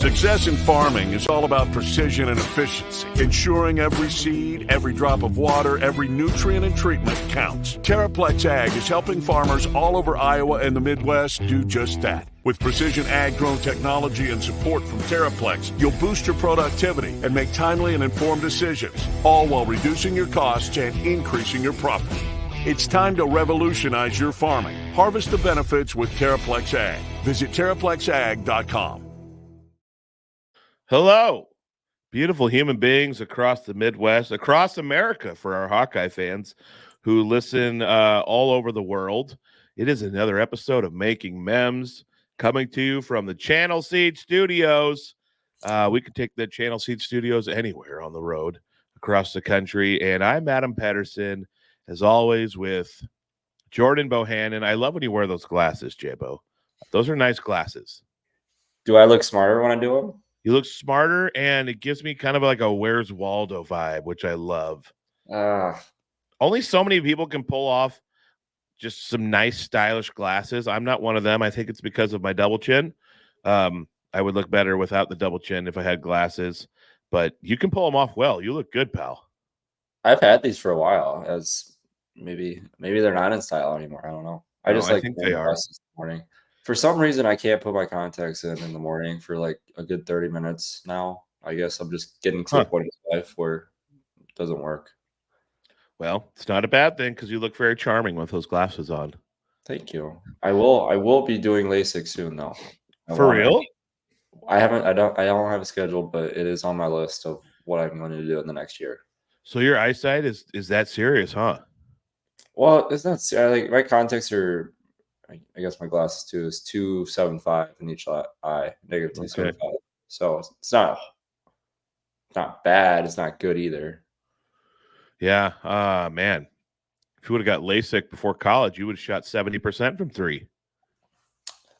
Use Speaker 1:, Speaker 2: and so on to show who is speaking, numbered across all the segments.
Speaker 1: Success in farming is all about precision and efficiency, ensuring every seed, every drop of water, every nutrient and treatment counts. Terraplex Ag is helping farmers all over Iowa and the Midwest do just that. With precision ag-grown technology and support from Terraplex, you'll boost your productivity and make timely and informed decisions, all while reducing your costs and increasing your profit. It's time to revolutionize your farming. Harvest the benefits with Terraplex Ag. Visit TerraplexAg.com.
Speaker 2: Hello, beautiful human beings across the Midwest, across America for our Hawkeye fans who listen all over the world. It is another episode of Making Memz coming to you from the Channel Seed Studios. We can take the Channel Seed Studios anywhere on the road across the country. And I'm Adam Pedersen, as always, with Jordan Bohannon. I love when you wear those glasses, Jabo. Those are nice glasses.
Speaker 3: Do I look smarter when I do them?
Speaker 2: You look smarter, and it gives me kind of like a Where's Waldo vibe, which I love. Only so many people can pull off just some nice, stylish glasses. I'm not one of them. I think it's because of my double chin. I would look better without the double chin if I had glasses, but you can pull them off well. You look good, pal.
Speaker 3: I've had these for a while. As maybe they're not in style anymore. I don't know. I think they are. This morning. For some reason, I can't put my contacts in the morning for like a good 30 minutes now. I guess I'm just getting to a point in life where it doesn't work.
Speaker 2: Well, it's not a bad thing because you look very charming with those glasses on.
Speaker 3: Thank you. I will be doing LASIK soon, though.
Speaker 2: For real?
Speaker 3: I don't have a schedule, but it is on my list of what I'm going to do in the next year.
Speaker 2: So your eyesight is that serious, huh?
Speaker 3: Well, it's not like my contacts are. I guess my glasses too is 275 in each eye, negative 275. So it's not bad. It's not good either.
Speaker 2: Yeah. Man, if you would have got LASIK before college, you would have shot 70% from 3.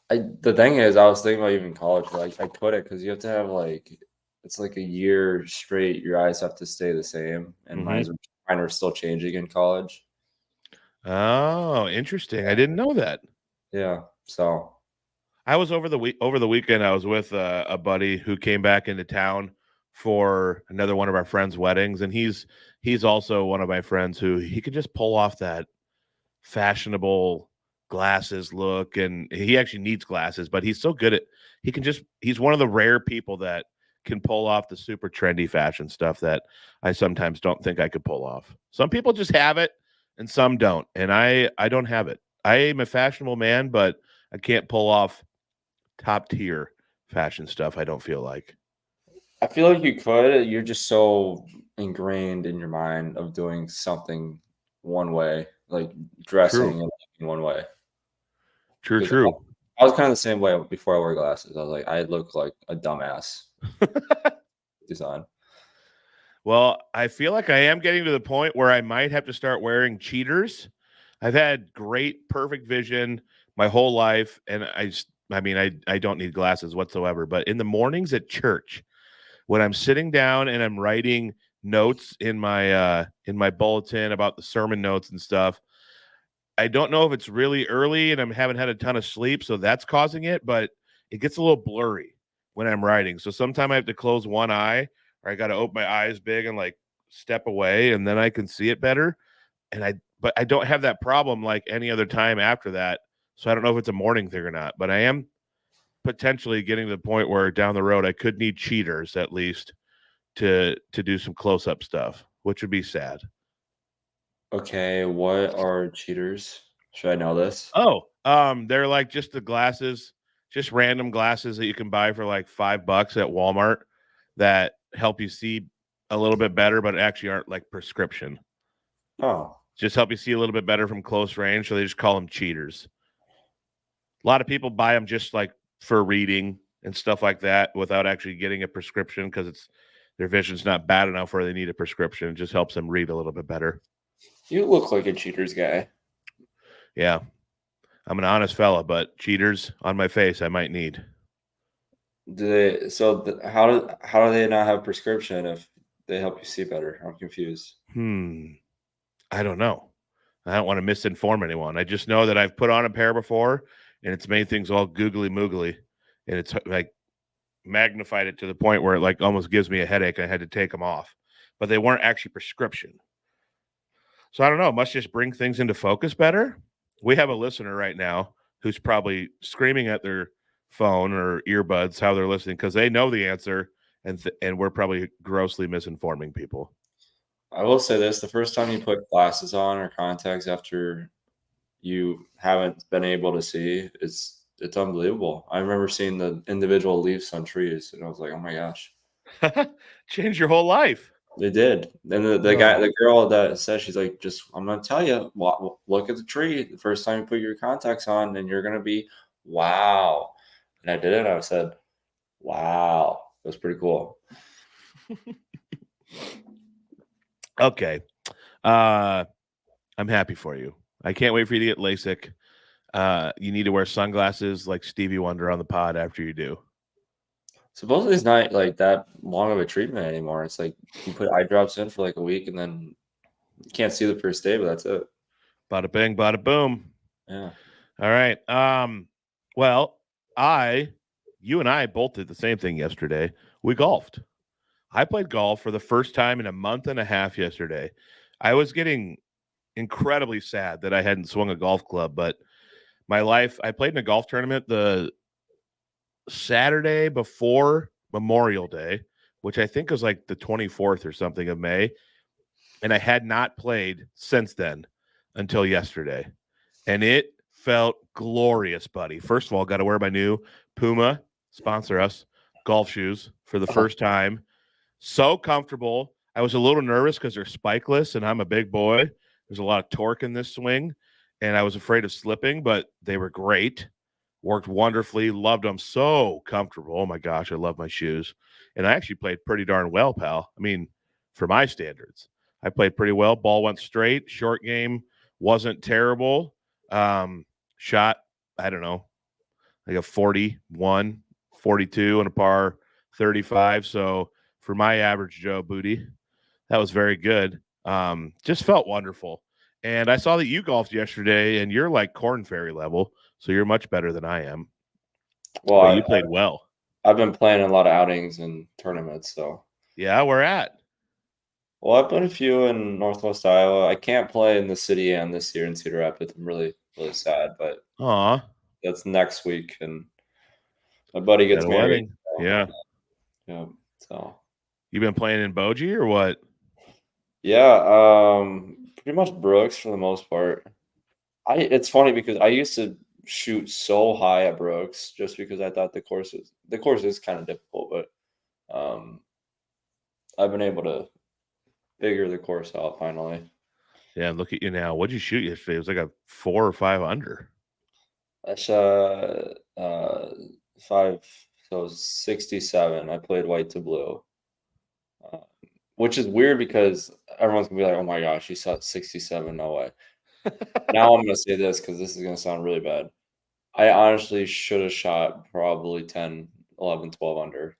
Speaker 3: The thing is, I was thinking about even college, but I put it because you have to have it's like a year straight. Your eyes have to stay the same, and mine are still changing in college.
Speaker 2: Oh, interesting. I didn't know that.
Speaker 3: Yeah. So
Speaker 2: I was over the weekend. I was with a buddy who came back into town for another one of our friends' weddings, and he's also one of my friends who he could just pull off that fashionable glasses look, and he actually needs glasses, but he's so good at he's one of the rare people that can pull off the super trendy fashion stuff that I sometimes don't think I could pull off. Some people just have it and some don't, and I don't have it. I am a fashionable man, but I can't pull off top tier fashion stuff. I don't feel like.
Speaker 3: I feel like you could. You're just so ingrained in your mind of doing something one way, like dressing in one way.
Speaker 2: True.
Speaker 3: I was kind of the same way before I wore glasses. I was like, I look like a dumbass. Design.
Speaker 2: Well, I feel like I am getting to the point where I might have to start wearing cheaters. I've had great, perfect vision my whole life, and I don't need glasses whatsoever. But in the mornings at church, when I'm sitting down and I'm writing notes in my bulletin about the sermon notes and stuff, I don't know if it's really early and I haven't had a ton of sleep, so that's causing it. But it gets a little blurry when I'm writing. So sometimes I have to close one eye, or I got to open my eyes big and like step away, and then I can see it better. But I don't have that problem like any other time after that. So I don't know if it's a morning thing or not, but I am potentially getting to the point where down the road I could need cheaters at least to do some close-up stuff, which would be sad.
Speaker 3: Okay, what are cheaters? Should I know this?
Speaker 2: Oh, they're like just the glasses, just random glasses that you can buy for like $5 at Walmart that help you see a little bit better, but actually aren't like prescription.
Speaker 3: Oh.
Speaker 2: Just help you see a little bit better from close range, so they just call them cheaters. A lot of people buy them just like for reading and stuff like that without actually getting a prescription because their vision's not bad enough where they need a prescription. It just helps them read a little bit better.
Speaker 3: You look like a cheaters guy.
Speaker 2: Yeah. I'm an honest fella, but cheaters on my face I might need.
Speaker 3: How do they not have prescription if they help you see better? I'm confused.
Speaker 2: I don't know. I don't want to misinform anyone. I just know that I've put on a pair before and it's made things all googly moogly. And it's like magnified it to the point where it like almost gives me a headache. I had to take them off, but they weren't actually prescription. So I don't know. It must just bring things into focus better. We have a listener right now who's probably screaming at their phone or earbuds how they're listening because they know the answer, and we're probably grossly misinforming people.
Speaker 3: I will say this: the first time you put glasses on or contacts after you haven't been able to see, it's unbelievable. I remember seeing the individual leaves on trees, and I was like, "Oh my gosh!"
Speaker 2: Change your whole life.
Speaker 3: They did. And the girl that said, she's like, I'm gonna tell you, look at the tree the first time you put your contacts on, and you're gonna be, wow. And I did it. I said, wow. It was pretty cool.
Speaker 2: Okay. I'm happy for you. I can't wait for you to get LASIK. You need to wear sunglasses like Stevie Wonder on the pod after you do.
Speaker 3: Supposedly it's not like that long of a treatment anymore. It's like you put eye drops in for like a week and then you can't see the first day, but that's it.
Speaker 2: Bada bing, bada boom.
Speaker 3: Yeah.
Speaker 2: All right. Well, you and I both did the same thing yesterday. We golfed. I played golf for the first time in a month and a half yesterday. I was getting incredibly sad that I hadn't swung a golf club, but I played in a golf tournament the Saturday before Memorial Day, which I think was like the 24th or something of May. And I had not played since then until yesterday. And it felt glorious, buddy. First of all, got to wear my new Puma, sponsor us, golf shoes for the first time. So comfortable. I was a little nervous because they're spikeless and I'm a big boy. There's a lot of torque in this swing. And I was afraid of slipping, but they were great. Worked wonderfully. Loved them. So comfortable. Oh, my gosh. I love my shoes. And I actually played pretty darn well, pal. I mean, for my standards, I played pretty well. Ball went straight. Short game wasn't terrible. Shot, I don't know, like a 41, 42 and a par 35. So for my average Joe booty, that was very good. Just felt wonderful. And I saw that you golfed yesterday and you're like Corn Ferry level. So you're much better than I am. Well, but you played well.
Speaker 3: I've been playing a lot of outings and tournaments. So
Speaker 2: yeah, where at?
Speaker 3: Well, I played a few in Northwest Iowa. I can't play in the city and this year in Cedar Rapids. I'm really, really sad, but that's next week, and my buddy gets married.
Speaker 2: So, yeah.
Speaker 3: So
Speaker 2: you've been playing in Bogey or what?
Speaker 3: Yeah, pretty much Brooks for the most part. It's funny because I used to shoot so high at Brooks just because I thought the course is kind of difficult, but I've been able to figure the course out finally.
Speaker 2: Yeah, look at you now. What'd you shoot yesterday? It was like a 4 or 5 under.
Speaker 3: I shot 5, so 67. I played white to blue, which is weird because everyone's gonna be like, "Oh my gosh, you shot 67? No way." Now I'm gonna say this because this is gonna sound really bad. I honestly should have shot probably 10, 11, 12 under,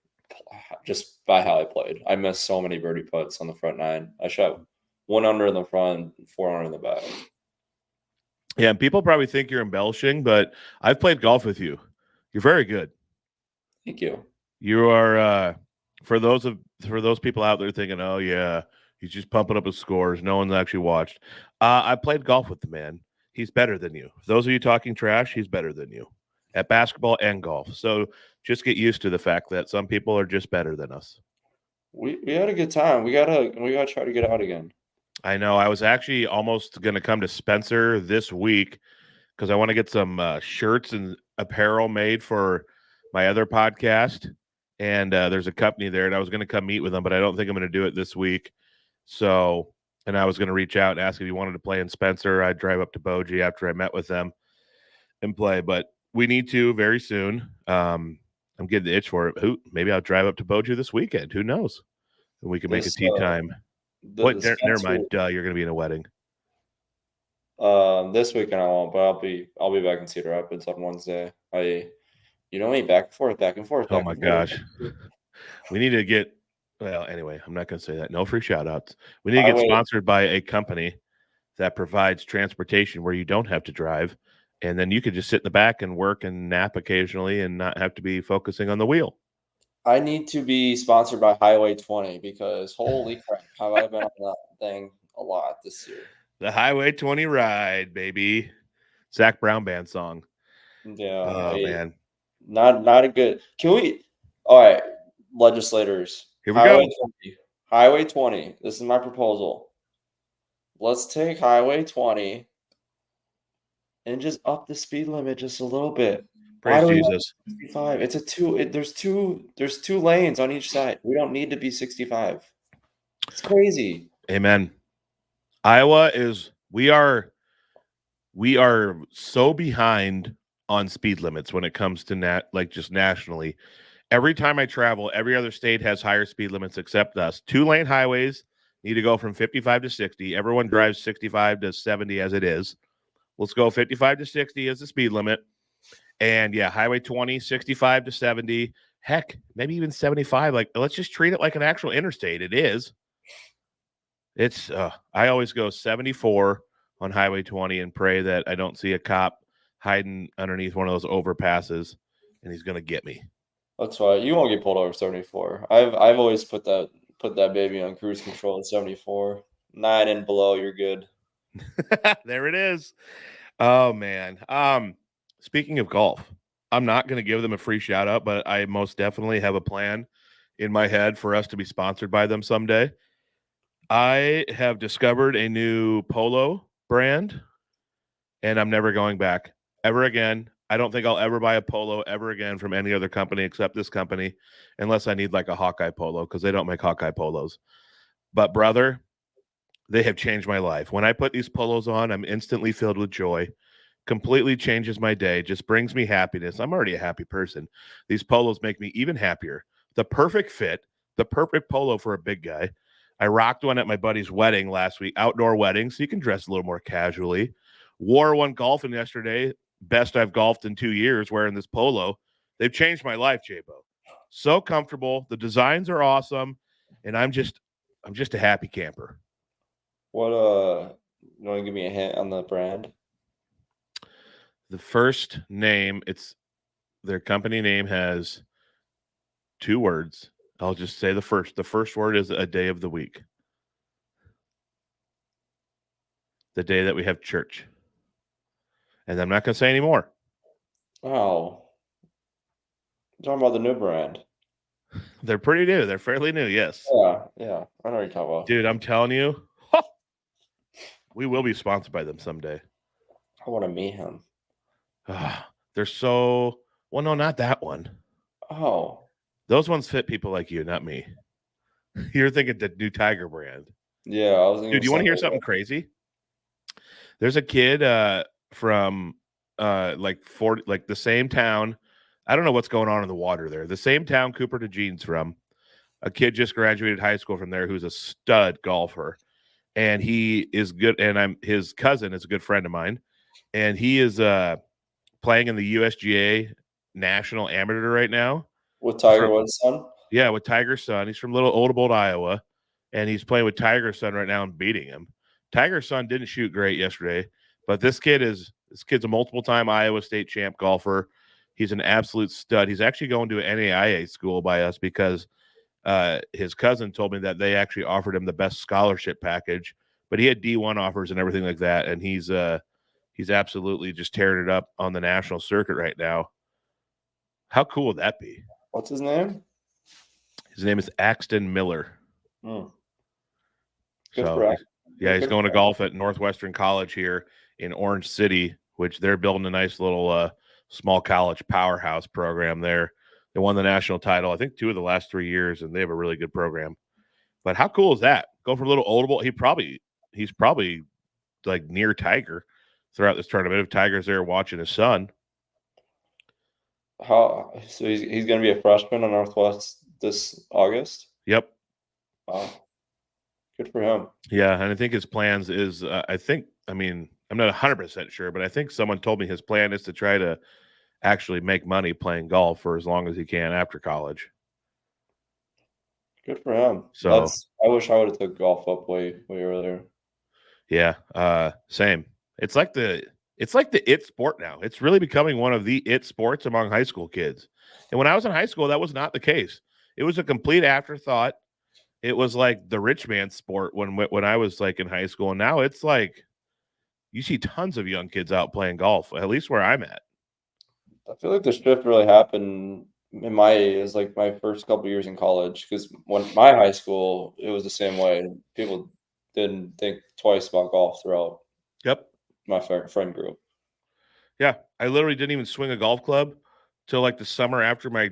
Speaker 3: just by how I played. I missed so many birdie putts on the front nine. I shot 1 under in the front, 4 under in the back.
Speaker 2: Yeah, and people probably think you're embellishing, but I've played golf with you. You're very good.
Speaker 3: Thank you.
Speaker 2: You are for those people out there thinking, "Oh yeah, he's just pumping up his scores." No one's actually watched. I played golf with the man. He's better than you. For those of you talking trash, he's better than you at basketball and golf. So just get used to the fact that some people are just better than us.
Speaker 3: We had a good time. We gotta try to get out again.
Speaker 2: I know. I was actually almost going to come to Spencer this week because I want to get some shirts and apparel made for my other podcast. And there's a company there, and I was going to come meet with them, but I don't think I'm going to do it this week. So, and I was going to reach out and ask if you wanted to play in Spencer. I'd drive up to Bogey after I met with them and play, but we need to very soon. I'm getting the itch for it. Maybe I'll drive up to Bogey this weekend. Who knows? And we can make a tea time. Never mind. You're going to be in a wedding.
Speaker 3: This weekend I won't, but I'll be back in Cedar Rapids on Wednesday. You know me, back and forth.
Speaker 2: Oh my gosh. We need to get, well, anyway, I'm not going to say that. No free shout outs. We need to get sponsored by a company that provides transportation where you don't have to drive. And then you could just sit in the back and work and nap occasionally and not have to be focusing on the wheel.
Speaker 3: I need to be sponsored by Highway 20 because holy crap, have I been on that thing a lot this year.
Speaker 2: The Highway 20 ride, baby. Zach Brown Band song.
Speaker 3: Yeah.
Speaker 2: Oh, man.
Speaker 3: Not a good. Can we? All right, legislators.
Speaker 2: Here we go.
Speaker 3: Highway 20. This is my proposal. Let's take Highway 20 and just up the speed limit just a little bit.
Speaker 2: Praise Jesus.
Speaker 3: 65? It's a there's two lanes on each side. We don't need to be 65. It's crazy.
Speaker 2: Amen. Iowa is we are so behind on speed limits when it comes to just nationally. Every time I travel, every other state has higher speed limits except us. 2-lane highways need to go from 55 to 60. Everyone drives 65 to 70 as it is. Let's go 55 to 60 as the speed limit. And yeah, Highway 20, 65 to 70. Heck, maybe even 75. Like, let's just treat it like an actual interstate. It is. It's I always go 74 on Highway 20 and pray that I don't see a cop hiding underneath one of those overpasses and he's going to get me.
Speaker 3: That's why you won't get pulled over 74. I've always put that baby on cruise control at 74. 9 and below, you're good.
Speaker 2: There it is. Oh man. Speaking of golf, I'm not going to give them a free shout out, but I most definitely have a plan in my head for us to be sponsored by them someday. I have discovered a new polo brand, and I'm never going back ever again. I don't think I'll ever buy a polo ever again from any other company except this company, unless I need like a Hawkeye polo because they don't make Hawkeye polos. But brother, they have changed my life. When I put these polos on, I'm instantly filled with joy. Completely changes my day, just brings me happiness. I'm already a happy person. These polos make me even happier. The perfect fit, the perfect polo for a big guy. I rocked one at my buddy's wedding last week, outdoor wedding, so you can dress a little more casually. Wore one golfing yesterday, best I've golfed in 2 years wearing this polo. They've changed my life, J-Bo. So comfortable. The designs are awesome, and I'm just a happy camper.
Speaker 3: What you want to give me a hint on the brand?
Speaker 2: The first name, their company name has 2 words. I'll just say the first. The first word is a day of the week. The day that we have church. And I'm not going to say any more.
Speaker 3: Oh. You're talking about the new brand.
Speaker 2: They're pretty new. They're fairly new, yes.
Speaker 3: Yeah. I know what you're talking about.
Speaker 2: Dude, I'm telling you, we will be sponsored by them someday.
Speaker 3: I want to meet him.
Speaker 2: They're so... Well, no, not that one.
Speaker 3: Oh.
Speaker 2: Those ones fit people like you, not me. You're thinking the new Tiger brand.
Speaker 3: Yeah, I was thinking.
Speaker 2: Dude, you want to hear something crazy? There's a kid from the same town. I don't know what's going on in the water there. The same town Cooper DeJean's from. A kid just graduated high school from there who's a stud golfer. And he is good. And his cousin is a good friend of mine. And he is playing in the USGA National Amateur right now.
Speaker 3: With Tiger Woods' son?
Speaker 2: Yeah, with Tiger's son. He's from little Old Iowa, and he's playing with Tiger's son right now and beating him. Tiger's son didn't shoot great yesterday, but this kid's a multiple-time Iowa State champ golfer. He's an absolute stud. He's actually going to an NAIA school by us because his cousin told me that they actually offered him the best scholarship package, but he had D1 offers and everything like that, and he's absolutely just tearing it up on the national circuit right now. How cool would that be?
Speaker 3: What's his name?
Speaker 2: His name is Axton Miller.
Speaker 3: Good
Speaker 2: so, yeah, he's going to golf at Northwestern College here in Orange City, which they're building a nice little small college powerhouse program there. They won the national title, I think, 2 of the last 3 years, and they have a really good program. But how cool is that? Go from a little old. He's probably like near Tiger throughout this tournament. If Tiger's there watching his son.
Speaker 3: So he's going to be a freshman on Northwest this August?
Speaker 2: Yep.
Speaker 3: Wow. Good for him.
Speaker 2: Yeah, and I think his plans is, I'm not 100% sure, but I think someone told me his plan is to try to actually make money playing golf for as long as he can after college.
Speaker 3: Good for him.
Speaker 2: So
Speaker 3: I wish I would have took golf up way earlier.
Speaker 2: Yeah, same. It's like the it sport now. It's really becoming one of the it sports among high school kids. And when I was in high school, that was not the case. it was a complete afterthought. It was like the rich man sport when I was like in high school. And now it's like you see tons of young kids out playing golf, at least where I'm at.
Speaker 3: I feel like the shift really happened in my first couple years in college, because when my high school, it was the same way. People didn't think twice about golf throughout my friend group.
Speaker 2: Yeah, I literally didn't even swing a golf club till like the summer after my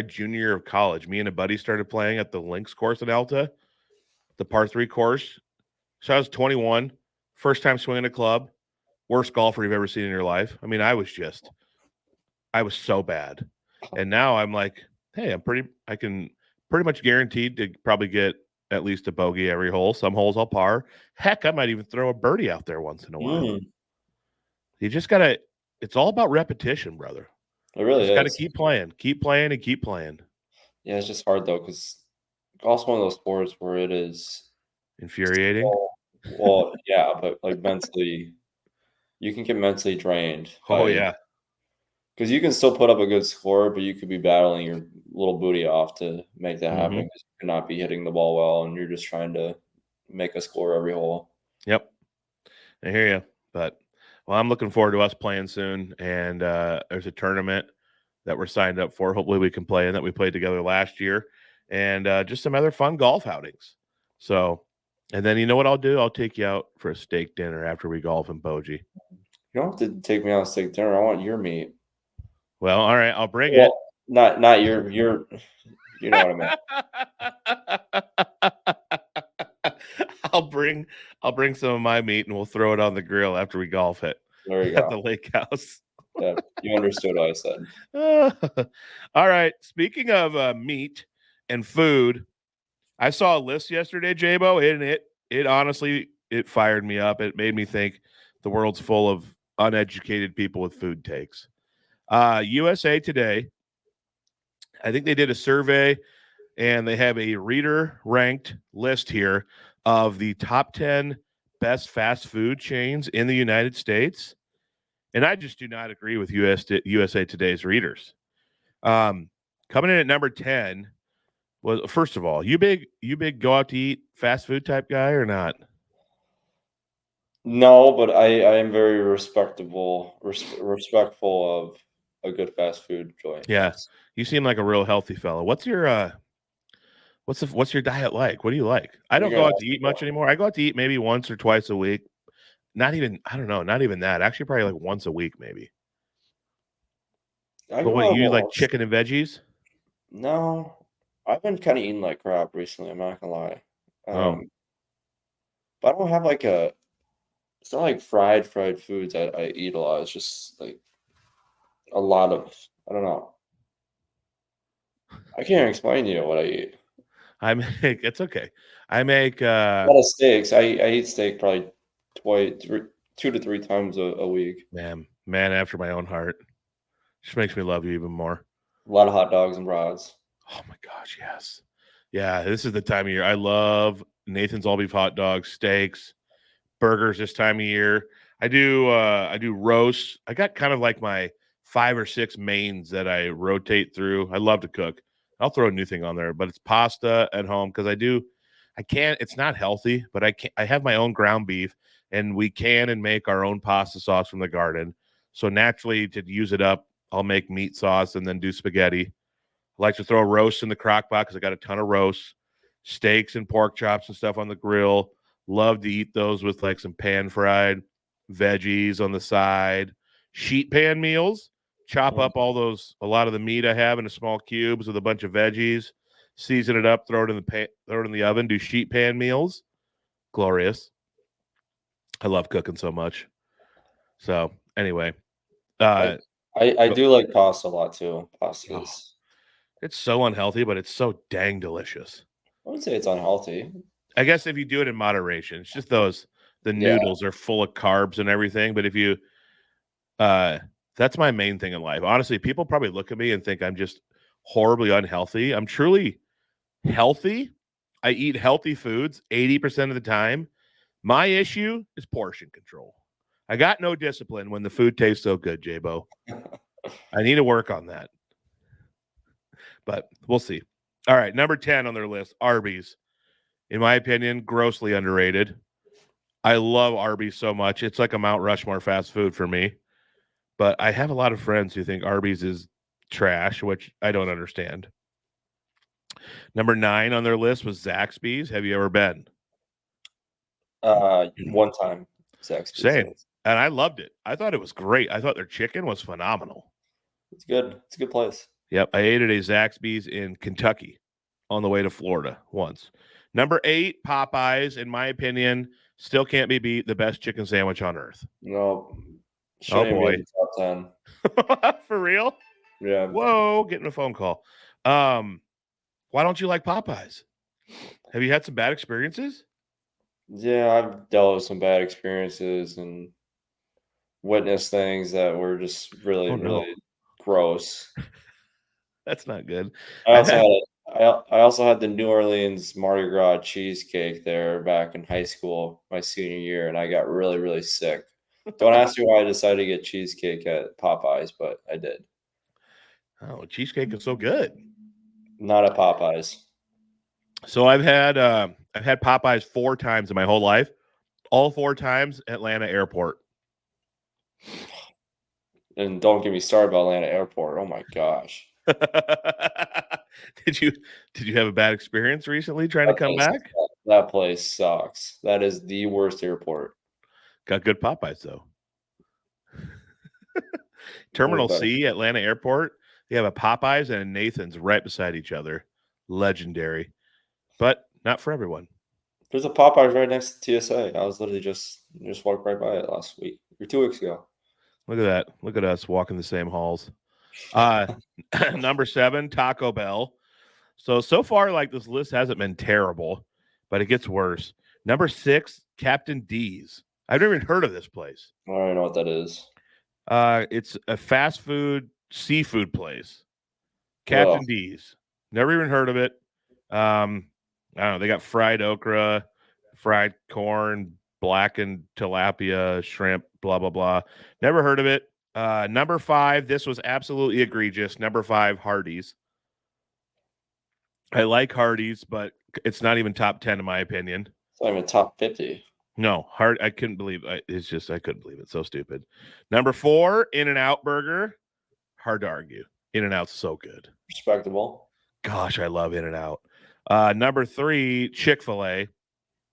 Speaker 2: junior year of college. Me and a buddy started playing at the links course in Alta, the par 3 course. So I was 21, first time swinging a club, worst golfer you've ever seen in your life. I mean, I was so bad. And now I'm like, hey, I can pretty much guaranteed to probably get at least a bogey every hole. Some holes I'll par. Heck, I might even throw a birdie out there once in a while. You just gotta, it's all about repetition, brother.
Speaker 3: It really is.
Speaker 2: Got to keep playing, and keep playing.
Speaker 3: Yeah, it's just hard though, because golf's one of those sports where it is
Speaker 2: infuriating.
Speaker 3: Well, yeah, but like mentally, you can get mentally drained.
Speaker 2: Oh yeah,
Speaker 3: because you can still put up a good score, but you could be battling your little booty off to make that happen, because you could not be hitting the ball well, and you're just trying to make a score every hole.
Speaker 2: Yep, I hear you. But well, I'm looking forward to us playing soon, and there's a tournament that we're signed up for. Hopefully we can play in that. We played together last year, and just some other fun golf outings. So, and then you know what I'll do? I'll take you out for a steak dinner after we golf in Bogie.
Speaker 3: You don't have to take me out to steak dinner. I want your meat.
Speaker 2: Well, all right, I'll bring it.
Speaker 3: Not your. You know what I mean.
Speaker 2: I'll bring some of my meat, and we'll throw it on the grill after we golf it.
Speaker 3: There you go.
Speaker 2: At the lake house.
Speaker 3: Yeah, you understood what I said.
Speaker 2: All right. Speaking of meat and food, I saw a list yesterday, Jabo, and it honestly, it fired me up. It made me think the world's full of uneducated people with food takes. USA Today, I think they did a survey, and they have a reader ranked list here of the top 10 best fast food chains in the United States. And I just do not agree with USA Today's readers. Coming in at number 10 was, first of all, you big go out to eat fast food type guy or not?
Speaker 3: No, but I am very respectful of a good fast food joint.
Speaker 2: Yeah, you seem like a real healthy fellow. What's your diet like? What do you like? I don't go out to eat much anymore. I go out to eat maybe once or twice a week. Not even that. Actually, probably like once a week, maybe. But what, you like chicken and veggies?
Speaker 3: No, I've been kind of eating like crap recently. I'm not gonna lie. But I don't have like it's not like fried foods I eat a lot. It's just like a lot of, I don't know. I can't explain to you what I eat.
Speaker 2: It's okay. I make
Speaker 3: a lot of steaks. I eat steak probably 2 to 3 times a week.
Speaker 2: Man after my own heart. Just makes me love you even more.
Speaker 3: A lot of hot dogs and brats.
Speaker 2: Oh my gosh, yes. Yeah, this is the time of year. I love Nathan's all beef hot dogs, steaks, burgers this time of year. I do roasts. I got kind of like my 5 or 6 mains that I rotate through. I love to cook. I'll throw a new thing on there, but it's pasta at home because it's not healthy, but I have my own ground beef, and we can and make our own pasta sauce from the garden. So naturally, to use it up, I'll make meat sauce and then do spaghetti. I like to throw roasts in the crock pot because I got a ton of roasts, steaks and pork chops and stuff on the grill. Love to eat those with like some pan fried veggies on the side. Sheet pan meals, chop up a lot of the meat I have into small cubes with a bunch of veggies, season it up, throw it in the oven, do sheet pan meals. Glorious. I love cooking so much. So anyway,
Speaker 3: I do like pasta a lot too. Pasta
Speaker 2: it's so unhealthy, but it's so dang delicious.
Speaker 3: I wouldn't say it's unhealthy.
Speaker 2: I guess if you do it in moderation, it's just the noodles are full of carbs and everything. But if you, that's my main thing in life. Honestly, people probably look at me and think I'm just horribly unhealthy. I'm truly healthy. I eat healthy foods 80% of the time. My issue is portion control. I got no discipline when the food tastes so good, Jabo. I need to work on that. But we'll see. All right, number 10 on their list, Arby's. In my opinion, grossly underrated. I love Arby's so much. It's like a Mount Rushmore fast food for me. But I have a lot of friends who think Arby's is trash, which I don't understand. Number 9 on their list was Zaxby's. Have you ever been?
Speaker 3: One time. Zaxby's.
Speaker 2: Same. And I loved it. I thought it was great. I thought their chicken was phenomenal.
Speaker 3: It's good. It's a good place.
Speaker 2: Yep. I ate at a Zaxby's in Kentucky on the way to Florida once. Number 8, Popeyes, in my opinion, still can't be beat. The best chicken sandwich on earth.
Speaker 3: No.
Speaker 2: Oh, boy.
Speaker 3: Top 10.
Speaker 2: For real?
Speaker 3: Yeah.
Speaker 2: Whoa, getting a phone call. Why don't you like Popeyes? Have you had some bad experiences?
Speaker 3: Yeah, I've dealt with some bad experiences and witnessed things that were just really, really gross.
Speaker 2: That's not good.
Speaker 3: I also had the New Orleans Mardi Gras cheesecake there back in high school, my senior year, and I got really, really sick. Don't ask me why I decided to get cheesecake at Popeyes, but I did.
Speaker 2: Oh, cheesecake is so good.
Speaker 3: Not at Popeyes.
Speaker 2: So I've had Popeyes 4 times in my whole life. All 4 times Atlanta Airport.
Speaker 3: And don't get me started about Atlanta Airport. Oh my gosh.
Speaker 2: Did you have a bad experience recently trying to come back?
Speaker 3: That place sucks. That is the worst airport.
Speaker 2: Got good Popeyes though. Terminal C, Atlanta Airport. They have a Popeyes and a Nathan's right beside each other. Legendary. But not for everyone.
Speaker 3: There's a Popeyes right next to TSA. I was literally just walked right by it last week or 2 weeks ago.
Speaker 2: Look at that. Look at us walking the same halls. Number 7, Taco Bell. So far, like, this list hasn't been terrible, but it gets worse. Number 6, Captain D's. I've never even heard of this place.
Speaker 3: I don't know what that is.
Speaker 2: It's a fast food seafood place. Captain D's. Never even heard of it. I don't know. They got fried okra, fried corn, blackened tilapia, shrimp, blah, blah, blah. Never heard of it. Number 5, this was absolutely egregious. Number 5, Hardee's. I like Hardee's, but it's not even top 10 in my opinion.
Speaker 3: It's not even top 50.
Speaker 2: No, I couldn't believe it. It's just, I couldn't believe it. So stupid. Number 4, In-N-Out Burger. Hard to argue. In-N-Out's so good.
Speaker 3: Respectable.
Speaker 2: Gosh, I love In-N-Out. Number 3, Chick-fil-A.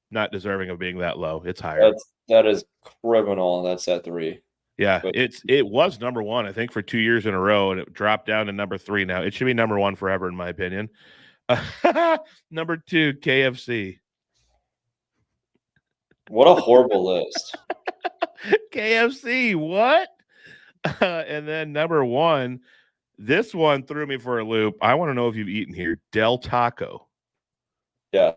Speaker 2: Not deserving of being that low. It's higher.
Speaker 3: That is criminal. That's at 3.
Speaker 2: Yeah, it was number 1, I think, for 2 years in a row, and it dropped down to number 3 now. It should be number 1 forever, in my opinion. Number 2, KFC.
Speaker 3: What a horrible list.
Speaker 2: KFC, what? And then number 1, this one threw me for a loop. I want to know if you've eaten here. Del Taco.
Speaker 3: Yeah.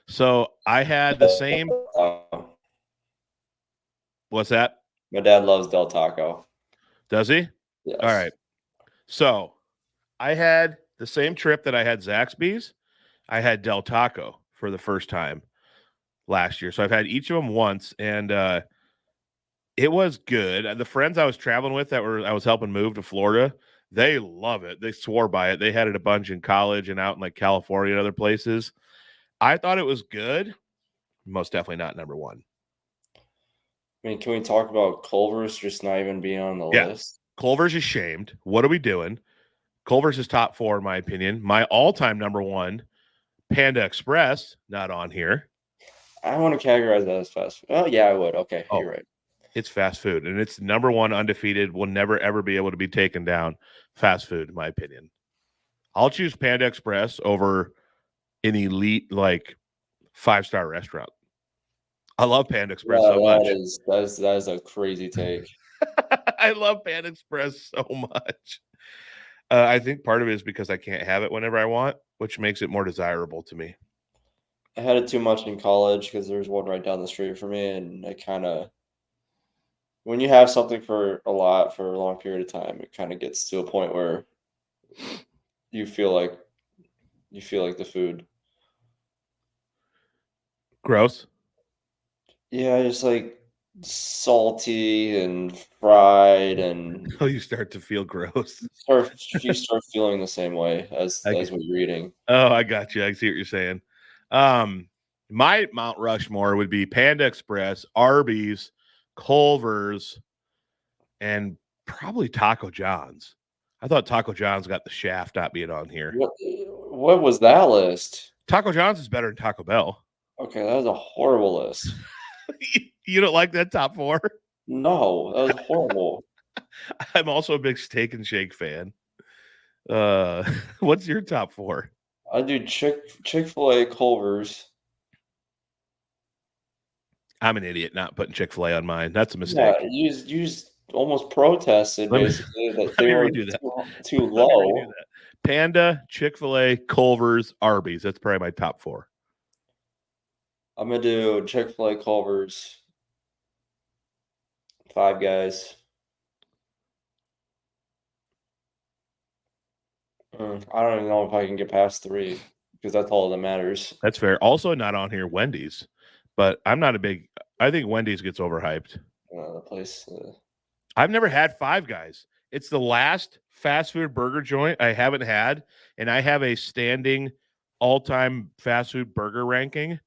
Speaker 2: So I had the same. What's that?
Speaker 3: My dad loves Del Taco.
Speaker 2: Does he?
Speaker 3: Yes.
Speaker 2: All right. So I had the same trip that I had Zaxby's. I had Del Taco for the first time last year. So I've had each of them once, and it was good. The friends I was traveling with I was helping move to Florida, they love it. They swore by it. They had it a bunch in college and out in like California and other places. I thought it was good. Most definitely not number 1.
Speaker 3: I mean, can we talk about Culver's just not even being on the list?
Speaker 2: Culver's is shamed. What are we doing? Culver's is top 4 in my opinion. My all-time number 1, Panda Express, not on here.
Speaker 3: I want to categorize that as fast food. Oh, yeah, I would. Okay, you're right.
Speaker 2: It's fast food, and it's number 1 undefeated. Will never, ever be able to be taken down. Fast food, in my opinion. I'll choose Panda Express over an elite, like, 5-star restaurant. I love Panda Express so much.
Speaker 3: That is a crazy take.
Speaker 2: I love Panda Express so much. I think part of it is because I can't have it whenever I want, which makes it more desirable to me.
Speaker 3: I had it too much in college because there's one right down the street from me, and it kind of, when you have something for a long period of time, it kind of gets to a point where you feel like the food.
Speaker 2: Gross.
Speaker 3: Yeah, just like salty and fried, and
Speaker 2: Oh, you start to feel gross.
Speaker 3: you start feeling the same way as what you're eating.
Speaker 2: Oh, I got you. I see what you're saying. My Mount Rushmore would be Panda Express, Arby's, Culver's, and probably Taco John's. I thought Taco John's got the shaft not being on here.
Speaker 3: What was that list?
Speaker 2: Taco John's is better than Taco Bell.
Speaker 3: Okay, that was a horrible list.
Speaker 2: You don't like that top 4?
Speaker 3: No, that was horrible.
Speaker 2: I'm also a big Steak and Shake fan. What's your top 4?
Speaker 3: I do Chick-fil-A, Culver's.
Speaker 2: I'm an idiot not putting Chick-fil-A on mine. That's a mistake.
Speaker 3: Yeah, you just almost protested basically that they were too low.
Speaker 2: Panda, Chick-fil-A, Culver's, Arby's. That's probably my top 4.
Speaker 3: I'm gonna do Chick-fil-A, Culver's, Five Guys. I don't even know if I can get past 3 because that's all that matters.
Speaker 2: That's fair. Also not on here, Wendy's. But I'm not a big – I think Wendy's gets overhyped.
Speaker 3: The place.
Speaker 2: I've never had Five Guys. It's the last fast food burger joint I haven't had, and I have a standing all-time fast food burger ranking,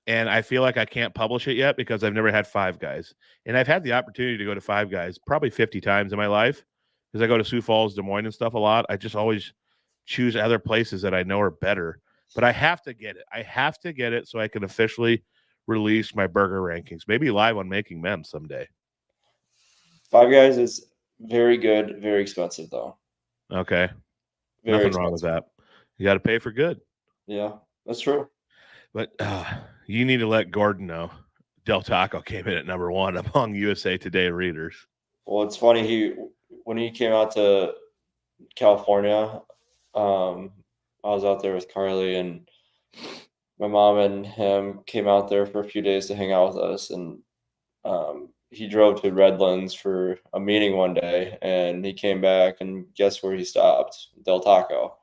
Speaker 2: and I feel like I can't publish it yet because I've never had Five Guys. And I've had the opportunity to go to Five Guys probably 50 times in my life because I go to Sioux Falls, Des Moines, and stuff a lot. I just always choose other places that I know are better. But I have to get it. I have to get it so I can officially release my burger rankings. Maybe live on Making Memz someday.
Speaker 3: Five Guys is very good, very expensive though.
Speaker 2: Okay. Nothing wrong with that. You got to pay for good.
Speaker 3: Yeah, that's true.
Speaker 2: But you need to let Gordon know Del Taco came in at number 1 among USA Today readers.
Speaker 3: Well, it's funny. When he came out to California, I was out there with Carly, and my mom and him came out there for a few days to hang out with us. And he drove to Redlands for a meeting one day, and he came back, and guess where he stopped? Del Taco.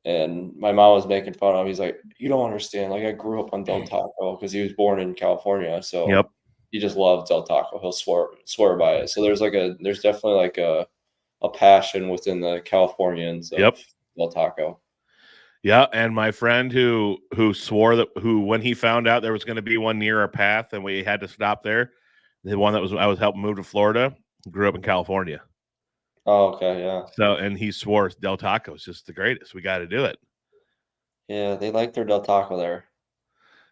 Speaker 3: And my mom was making fun of him. He's like, you don't understand. Like, I grew up on Del Taco because he was born in California. So he just loves Del Taco. He'll swear by it. So there's definitely like a passion within the Californians of Del Taco.
Speaker 2: Yeah, and my friend who swore that when he found out there was going to be one near our path and we had to stop there, the one I was helping move to Florida, grew up in California.
Speaker 3: Oh, okay, yeah.
Speaker 2: So, and he swore Del Taco is just the greatest. We got to do it.
Speaker 3: Yeah, they like their Del Taco there.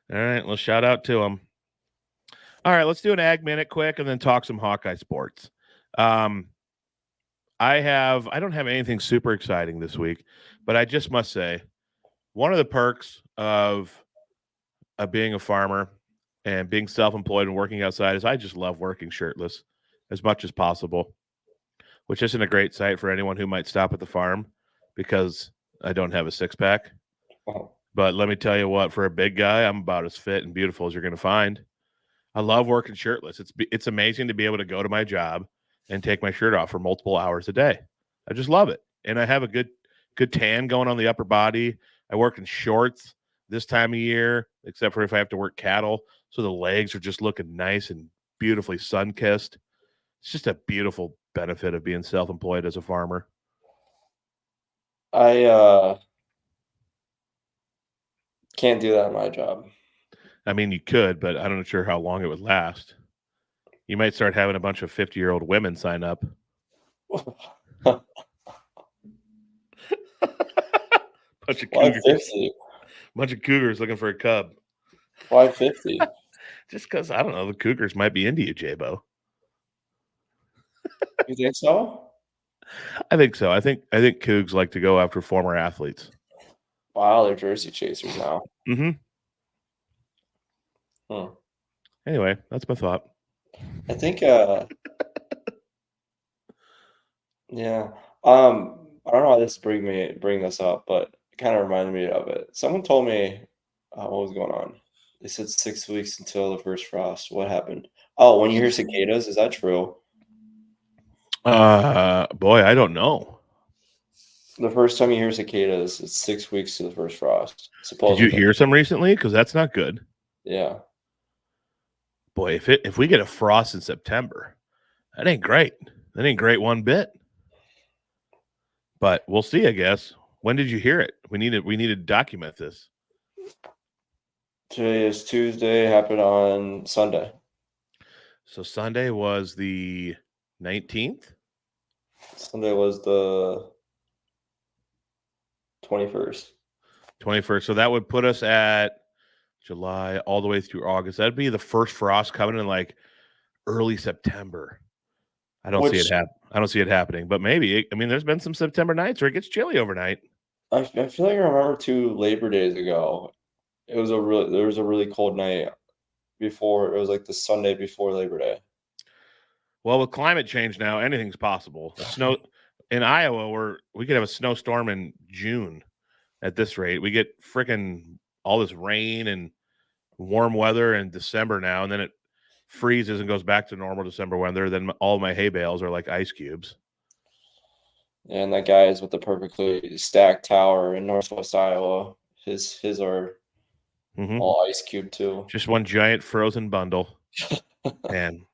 Speaker 2: All right, well, shout out to them. All right, let's do an Ag Minute quick and then talk some Hawkeye sports. I don't have anything super exciting this week, but I just must say, one of the perks of being a farmer and being self-employed and working outside is I just love working shirtless as much as possible, which isn't a great sight for anyone who might stop at the farm because I don't have a six-pack.
Speaker 3: Oh.
Speaker 2: But let me tell you what, for a big guy, I'm about as fit and beautiful as you're going to find. I love working shirtless. It's amazing to be able to go to my job and take my shirt off for multiple hours a day. I just love it. And I have a good tan going on the upper body. I work in shorts this time of year, except for if I have to work cattle. So the legs are just looking nice and beautifully sun-kissed. It's just a beautiful benefit of being self-employed as a farmer.
Speaker 3: I can't do that in my job.
Speaker 2: I mean, you could, but I'm not sure how long it would last. You might start having a bunch of 50-year-old women sign up. Bunch of cougars. Bunch of cougars looking for a cub.
Speaker 3: Why 50?
Speaker 2: Just because, I don't know, the cougars might be into you, J-Bo.
Speaker 3: You think so?
Speaker 2: I think so. I think cougs like to go after former athletes.
Speaker 3: Wow, they're jersey chasers now.
Speaker 2: Mm-hmm. Anyway, that's my thought.
Speaker 3: I think yeah. I don't know why this bring this up, but it kind of reminded me of it. Someone told me what was going on. They said 6 weeks until the first frost. What happened? Oh, when you hear cicadas, is that true?
Speaker 2: Boy, I don't know.
Speaker 3: The first time you hear cicadas, it's 6 weeks to the first frost.
Speaker 2: Supposedly. Did you hear some recently? Because that's not good.
Speaker 3: Yeah.
Speaker 2: Boy, if we get a frost in September, that ain't great. That ain't great one bit. But we'll see, I guess. When did you hear it? We need to document this.
Speaker 3: Today is Tuesday. Happened on Sunday.
Speaker 2: So Sunday was the 19th?
Speaker 3: Sunday was the 21st.
Speaker 2: 21st. So that would put us at July all the way through August. That'd be the first frost coming in like early September. I don't see it happening, but maybe. I mean, there's been some September nights where it gets chilly overnight.
Speaker 3: I feel like I remember 2 Labor Days ago. There was a really cold night before. It was like the Sunday before Labor Day.
Speaker 2: Well, with climate change now, anything's possible. Snow in Iowa, we could have a snowstorm in June. At this rate, we get freaking all this rain and warm weather in December now, and then it freezes and goes back to normal December weather. Then all my hay bales are like ice cubes.
Speaker 3: And that guy is with the perfectly stacked tower in Northwest Iowa. His are all ice cube too.
Speaker 2: Just one giant frozen bundle. Man.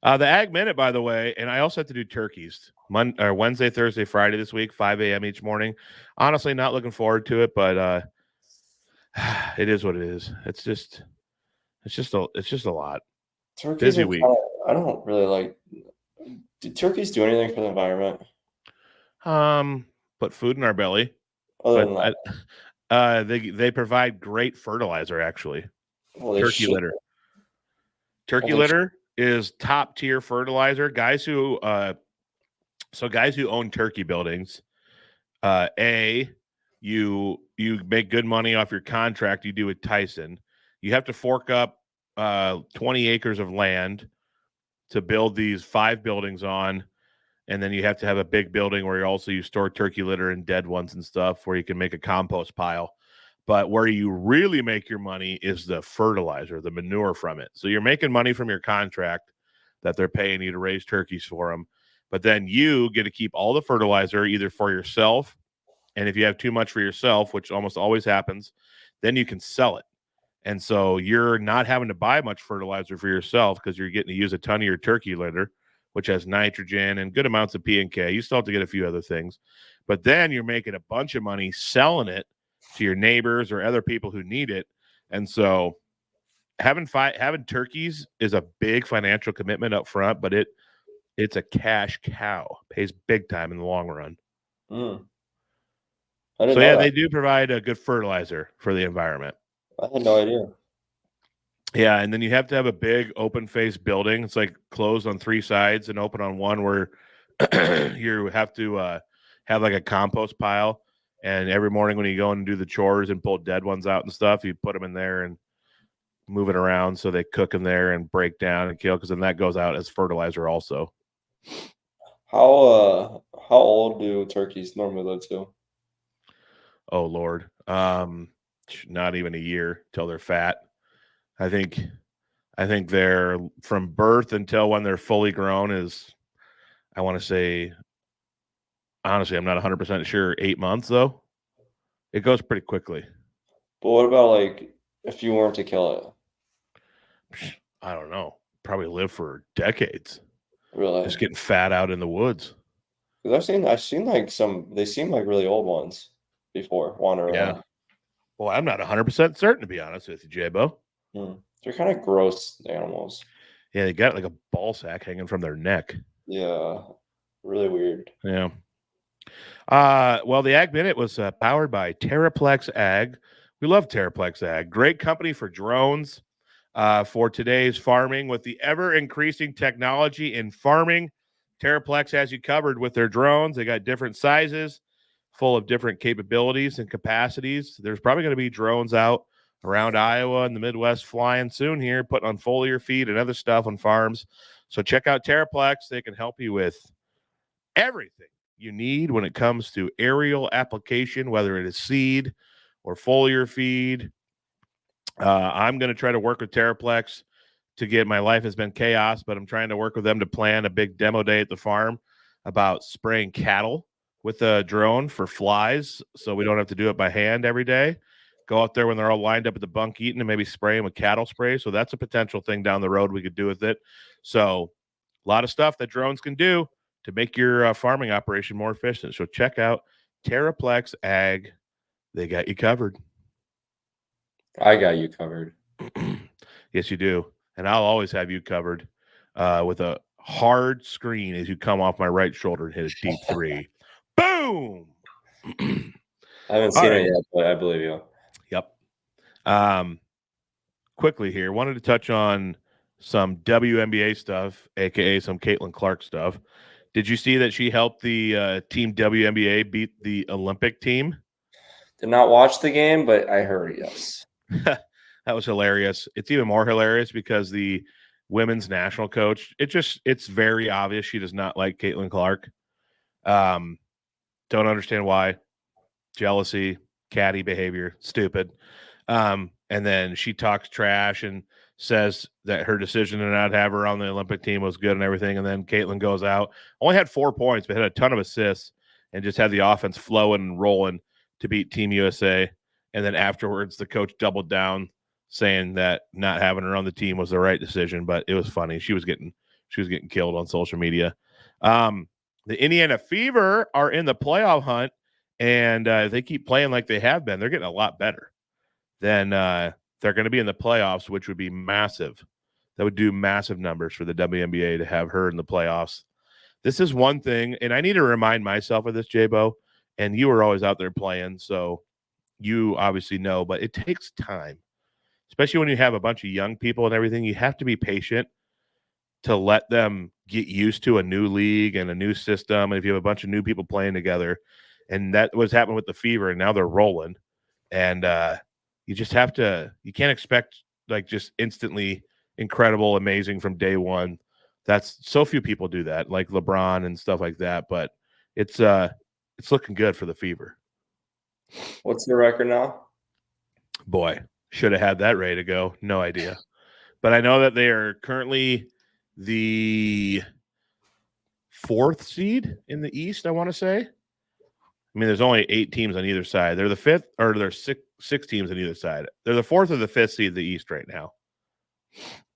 Speaker 2: The Ag Minute, by the way, and I also have to do turkeys Wednesday, Thursday, Friday this week, 5 a.m. each morning. Honestly, not looking forward to it, but it is what it is. It's just a lot.
Speaker 3: Turkeys
Speaker 2: busy week.
Speaker 3: I don't really like. Do turkeys do anything for the environment?
Speaker 2: Put food in our belly. They provide great fertilizer, actually.
Speaker 3: Well,
Speaker 2: turkey litter. Turkey litter is top tier fertilizer. Guys who own turkey buildings, you make good money off your contract you do with Tyson. You have to fork up 20 acres of land to build these 5 buildings on, and then you have to have a big building where you store turkey litter and dead ones and stuff where you can make a compost pile. But where you really make your money is the fertilizer, the manure from it. So you're making money from your contract that they're paying you to raise turkeys for them. But then you get to keep all the fertilizer either for yourself, and if you have too much for yourself, which almost always happens, then you can sell it. And so you're not having to buy much fertilizer for yourself because you're getting to use a ton of your turkey litter, which has nitrogen and good amounts of P and K. You still have to get a few other things. But then you're making a bunch of money selling it to your neighbors or other people who need it. And so having turkeys is a big financial commitment up front, but it's a cash cow. Pays big time in the long run. They do provide a good fertilizer for the environment.
Speaker 3: I had no idea.
Speaker 2: Yeah, and then you have to have a big open-faced building. It's like closed on 3 sides and open on one where you have to have like a compost pile. And every morning when you go in and do the chores and pull dead ones out and stuff, you put them in there and move it around so they cook in there and break down and kill, because then that goes out as fertilizer also.
Speaker 3: How old do turkeys normally live to?
Speaker 2: Oh, Lord. Not even a year till they're fat. I think they're from birth until when they're fully grown is, I want to say, honestly, I'm not 100% sure, 8 months, though. It goes pretty quickly.
Speaker 3: But what about, like, if you weren't to kill
Speaker 2: it? I don't know. Probably live for decades.
Speaker 3: Really?
Speaker 2: Just getting fat out in the woods.
Speaker 3: Because I've seen like they seem like really old ones before wandering around.
Speaker 2: Well, I'm not 100% certain, to be honest with you, J-Bo.
Speaker 3: They're kind of gross animals.
Speaker 2: Yeah, they got like a ball sack hanging from their neck.
Speaker 3: Yeah, really weird.
Speaker 2: Yeah. Well, the Ag Minute was powered by Terraplex Ag. We love Terraplex Ag. Great company for drones for today's farming. With the ever-increasing technology in farming, Terraplex has you covered with their drones. They got different sizes, full of different capabilities and capacities. There's probably going to be drones out around Iowa and the Midwest flying soon here, putting on foliar feed and other stuff on farms. So check out Terraplex. They can help you with everything you need when it comes to aerial application, whether it is seed or foliar feed. I'm going to try to work with Terraplex to get, my life has been chaos, but I'm trying to work with them to plan a big demo day at the farm about spraying cattle with a drone for flies, so we don't have to do it by hand every day. go out there when they're all lined up at the bunk eating and maybe spray them with cattle spray. So that's a potential thing down the road we could do with it. So a lot of stuff that drones can do to make your farming operation more efficient. So check out Terraplex Ag. They got you covered.
Speaker 3: I got you covered.
Speaker 2: Yes, you do. And I'll always have you covered with a hard screen as you come off my right shoulder and hit a deep 3. Boom!
Speaker 3: I haven't seen it yet, but I believe you.
Speaker 2: Yep. Quickly here, wanted to touch on some WNBA stuff, aka some Caitlin Clark stuff. Did you see that she helped the team WNBA beat the Olympic team?
Speaker 3: Did not watch the game, but I heard yes.
Speaker 2: That was hilarious. It's even more hilarious because the women's national coach, it's very obvious she does not like Caitlin Clark. Don't understand why. Jealousy, catty behavior, stupid. And then she talks trash and says that her decision to not have her on the Olympic team was good and everything. And then Caitlin goes out, only had 4 points, but had a ton of assists and just had the offense flowing and rolling to beat Team USA. And then afterwards, the coach doubled down, saying that not having her on the team was the right decision. But it was funny. She was getting killed on social media. The Indiana Fever are in the playoff hunt, and they keep playing like they have been. They're getting a lot better. Then they're going to be in the playoffs, which would be massive. That would do massive numbers for the WNBA to have her in the playoffs. This is one thing, and I need to remind myself of this, J-Bo, and you were always out there playing, so you obviously know, but it takes time, especially when you have a bunch of young people and everything. You have to be patient to let them get used to a new league and a new system, and if you have a bunch of new people playing together, and that was happening with the Fever, and now they're rolling, and you just have to – you can't expect, like, just instantly incredible, amazing from day one. That's – so few people do that, like LeBron and stuff like that, but it's looking good for the Fever.
Speaker 3: What's the record now?
Speaker 2: Boy, should have had that ready to go. No idea. But I know that they are currently the 4th seed in the East, I want to say. I mean, there's only 8 teams on either side. They're the 5th, or there's six teams on either side. They're the 4th or the 5th seed in the East right now.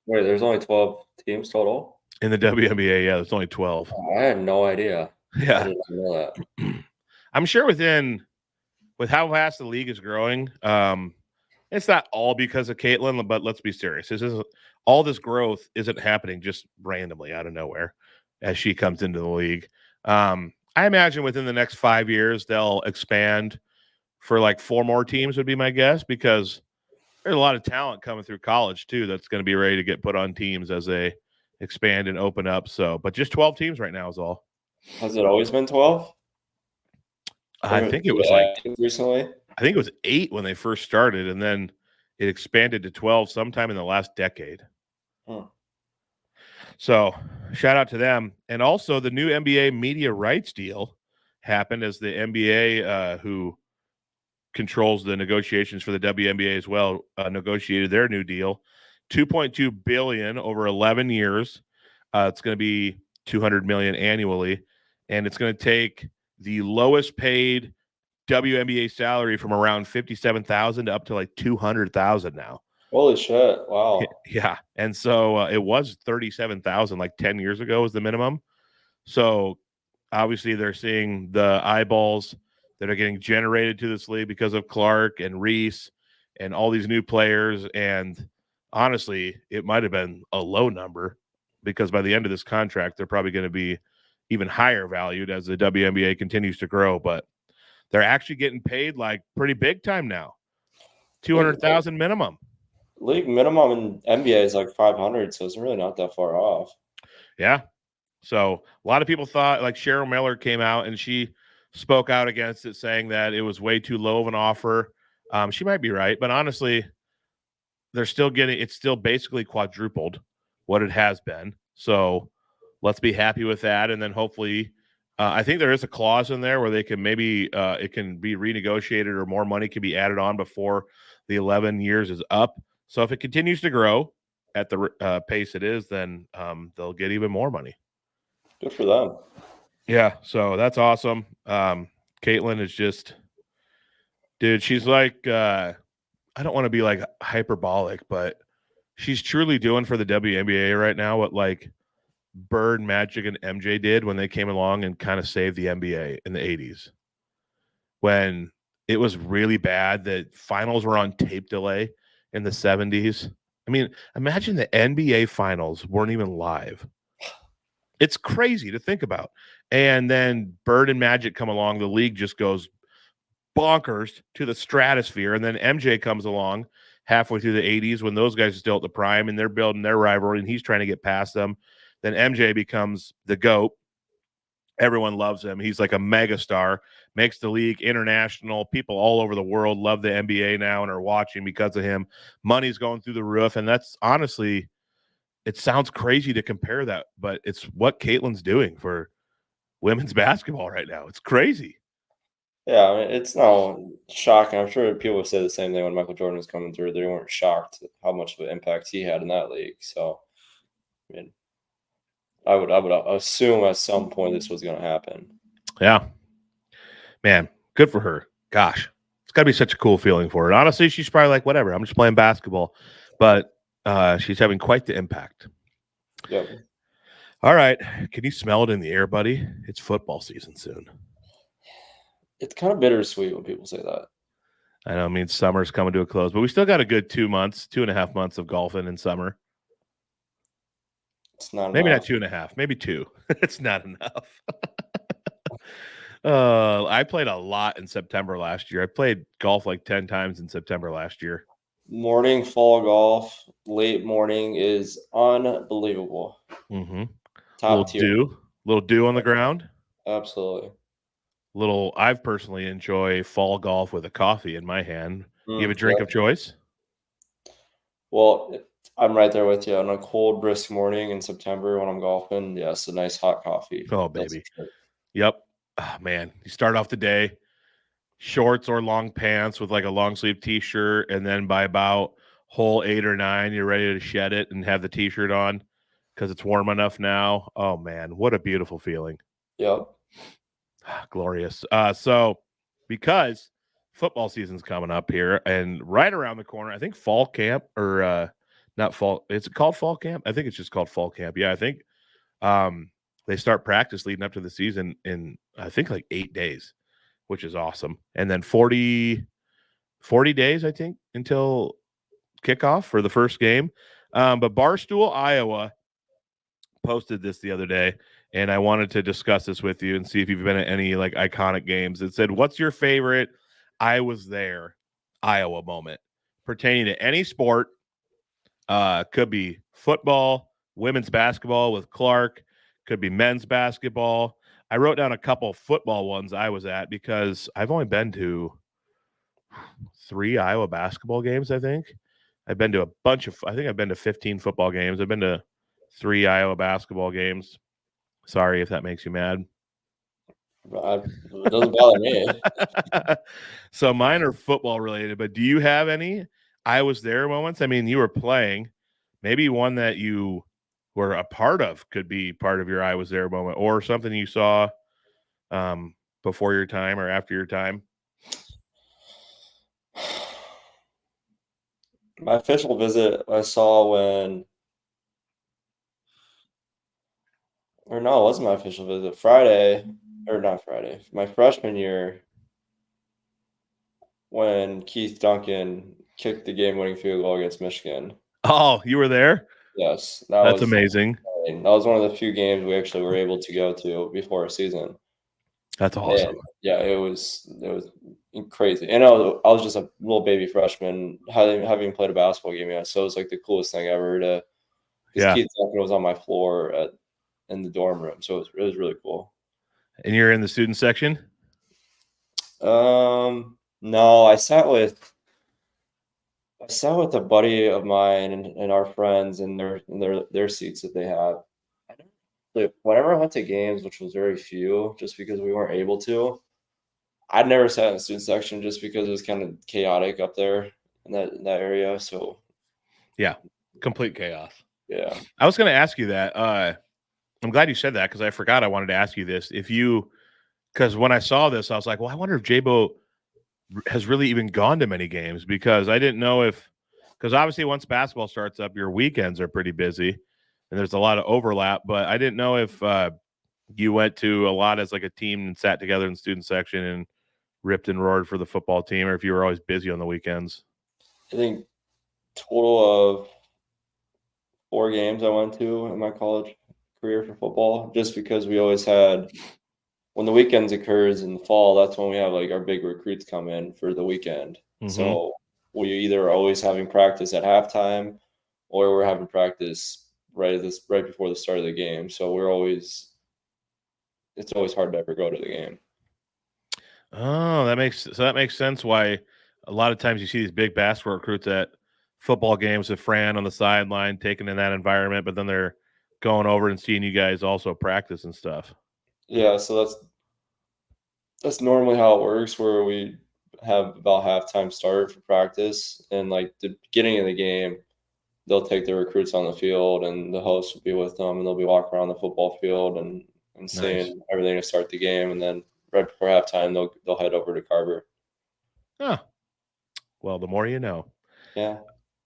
Speaker 3: Wait, there's only 12 teams total?
Speaker 2: In the WNBA, yeah, there's only 12.
Speaker 3: Oh, I had no idea.
Speaker 2: Yeah.
Speaker 3: I didn't know that.
Speaker 2: I'm sure with how fast the league is growing, it's not all because of Caitlin, but let's be serious. All this growth isn't happening just randomly out of nowhere as she comes into the league. I imagine within the next 5 years, they'll expand for like 4 more teams would be my guess, because there's a lot of talent coming through college too that's going to be ready to get put on teams as they expand and open up. So, but just 12 teams right now is all.
Speaker 3: Has it always been 12?
Speaker 2: I think it was like
Speaker 3: recently.
Speaker 2: I think it was 8 when they first started, and then it expanded to 12 sometime in the last decade. So shout out to them. And also the new NBA media rights deal happened as the NBA, who controls the negotiations for the WNBA as well, negotiated their new deal, $2.2 billion over 11 years. It's going to be $200 million annually, and it's going to take the lowest paid WNBA salary from around $57,000 to up to like $200,000 now.
Speaker 3: Holy shit! Wow.
Speaker 2: Yeah, and so it was $37,000 like 10 years ago was the minimum. So obviously they're seeing the eyeballs that are getting generated to this league because of Clark and Reese and all these new players. And honestly, it might have been a low number, because by the end of this contract, they're probably going to be even higher valued as the WNBA continues to grow. But they're actually getting paid like pretty big time now, $200,000 minimum.
Speaker 3: League minimum in NBA is like 500, so it's really not that far off.
Speaker 2: Yeah. So a lot of people thought, like Cheryl Miller came out and she spoke out against it, saying that it was way too low of an offer. She might be right, but honestly, it's still basically quadrupled what it has been. So let's be happy with that. And then hopefully, I think there is a clause in there where they can maybe it can be renegotiated or more money can be added on before the 11 years is up. So if it continues to grow at the pace it is, then they'll get even more money.
Speaker 3: Good for them.
Speaker 2: Yeah, so that's awesome. Caitlin is just, dude, she's like I don't want to be like hyperbolic, but she's truly doing for the WNBA right now what like Bird, Magic, and MJ did when they came along and kind of saved the NBA in the 80s. When it was really bad, the finals were on tape delay in the 70s. I mean, imagine the NBA finals weren't even live. It's crazy to think about. And then Bird and Magic come along, the league just goes bonkers to the stratosphere. And then MJ comes along halfway through the 80s when those guys are still at the prime and they're building their rivalry and he's trying to get past them. Then MJ becomes the GOAT. Everyone loves him. He's like a mega star, makes the league international. People all over the world love the NBA now and are watching because of him. Money's going through the roof. And that's honestly, it sounds crazy to compare that, but it's what Caitlin's doing for women's basketball right now. It's crazy.
Speaker 3: Yeah, I mean, it's no shocking. I'm sure people would say the same thing when Michael Jordan was coming through. They weren't shocked at how much of an impact he had in that league. So, I mean, I would assume at some point this was going to happen.
Speaker 2: Yeah, man, good for her. Gosh, it's got to be such a cool feeling for her. Honestly, she's probably like, whatever, I'm just playing basketball, but she's having quite the impact.
Speaker 3: Yep.
Speaker 2: All right, can you smell it in the air, buddy? It's football season soon.
Speaker 3: It's kind of bittersweet when people say that.
Speaker 2: I know, it means summer's coming to a close, but we still got a good 2.5 months of golfing in summer.
Speaker 3: It's not
Speaker 2: maybe
Speaker 3: enough.
Speaker 2: Not 2.5, maybe 2. It's not enough. I played a lot in September last year. I played golf like 10 times in September last year.
Speaker 3: Morning fall golf, late morning is unbelievable.
Speaker 2: Mm-hmm.
Speaker 3: Top tier.
Speaker 2: Little dew on the ground.
Speaker 3: Absolutely.
Speaker 2: I've personally enjoy fall golf with a coffee in my hand. You have a drink of choice?
Speaker 3: Well, I'm right there with you. On a cold, brisk morning in September when I'm golfing, yes, a nice hot coffee.
Speaker 2: Oh, baby. Yep. Oh, man. You start off the day, shorts or long pants with like a long sleeve t-shirt, and then by about hole 8 or 9, you're ready to shed it and have the t-shirt on because it's warm enough now. Oh, man. What a beautiful feeling.
Speaker 3: Yep.
Speaker 2: Glorious. So because football season's coming up here and right around the corner, I think fall camp or not fall. Is it called fall camp? I think it's just called fall camp. Yeah, I think they start practice leading up to the season in I think like 8 days, which is awesome. And then 40 days, I think, until kickoff for the first game. But Barstool, Iowa posted this the other day, and I wanted to discuss this with you and see if you've been at any like iconic games. It said, what's your favorite I was there Iowa moment pertaining to any sport? Could be football, women's basketball with Clark, could be men's basketball. I wrote down a couple football ones I was at because I've only been to 3 Iowa basketball games, I think. I've been to I think I've been to 15 football games. I've been to 3 Iowa basketball games. Sorry if that makes you mad.
Speaker 3: It doesn't bother me.
Speaker 2: So mine are football related, but do you have any I was there moments? I mean, you were playing. Maybe one that you were a part of could be part of your I was there moment, or something you saw before your time or after your time.
Speaker 3: My official visit I saw when or no, it wasn't my official visit. Not Friday. My freshman year when Keith Duncan kicked the game-winning field goal against Michigan.
Speaker 2: Oh, you were there?
Speaker 3: Yes.
Speaker 2: That's amazing.
Speaker 3: That was one of the few games we actually were able to go to before a season.
Speaker 2: That's awesome.
Speaker 3: And yeah, it was crazy. And I was just a little baby freshman, having played a basketball game yet. So it was like the coolest thing ever because Keith Duncan was on my floor in the dorm room. So it was really cool.
Speaker 2: And you're in the student section?
Speaker 3: No, I sat with a buddy of mine and our friends and their seats that they have. Whenever I went to games, which was very few, just because we weren't able to, I'd never sat in the student section just because it was kind of chaotic up there in that area. So,
Speaker 2: yeah, complete chaos.
Speaker 3: Yeah,
Speaker 2: I was going to ask you that. I'm glad you said that because I forgot I wanted to ask you this. Because when I saw this, I was like, well, I wonder if J-Bo has really even gone to many games, because I didn't know because obviously once basketball starts up, your weekends are pretty busy and there's a lot of overlap, but I didn't know if you went to a lot as like a team and sat together in the student section and ripped and roared for the football team, or if you were always busy on the weekends.
Speaker 3: I think total of 4 games I went to in my college career for football, just because we always had, when the weekends occurs in the fall, that's when we have like our big recruits come in for the weekend. Mm-hmm. So we either are always having practice at halftime, or we're having practice right before the start of the game. So it's always hard to ever go to the game.
Speaker 2: Oh, that makes sense why a lot of times you see these big basketball recruits at football games with Fran on the sideline, taking in that environment, but then they're going over and seeing you guys also practice and stuff.
Speaker 3: Yeah, so that's normally how it works, where we have about halftime start for practice, and like the beginning of the game, they'll take the recruits on the field and the host will be with them, and they'll be walking around the football field and seeing everything to start the game, and then right before halftime they'll head over to Carver.
Speaker 2: Huh. Well, the more you know.
Speaker 3: Yeah.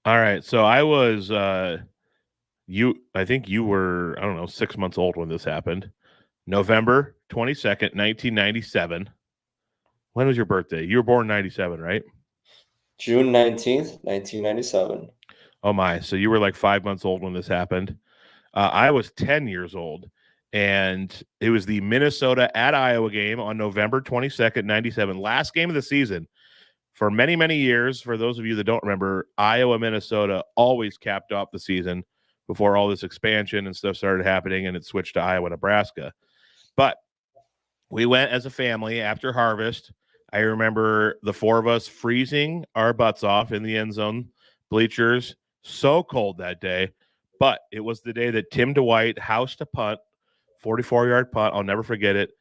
Speaker 2: All right. So I was I think you were, I don't know, 6 months old when this happened. November 22nd, 1997. When was your birthday? You were born in 97, right?
Speaker 3: June 19th, 1997.
Speaker 2: Oh my. So you were like 5 months old when this happened. I was 10 years old, and it was the Minnesota at Iowa game on November 22nd, 97. Last game of the season. For many, many years, for those of you that don't remember, Iowa, Minnesota always capped off the season before all this expansion and stuff started happening, and it switched to Iowa, Nebraska. But we went as a family after harvest. I remember the 4 of us freezing our butts off in the end zone bleachers. So cold that day. But it was the day that Tim Dwight housed a punt, 44-yard punt. I'll never forget it.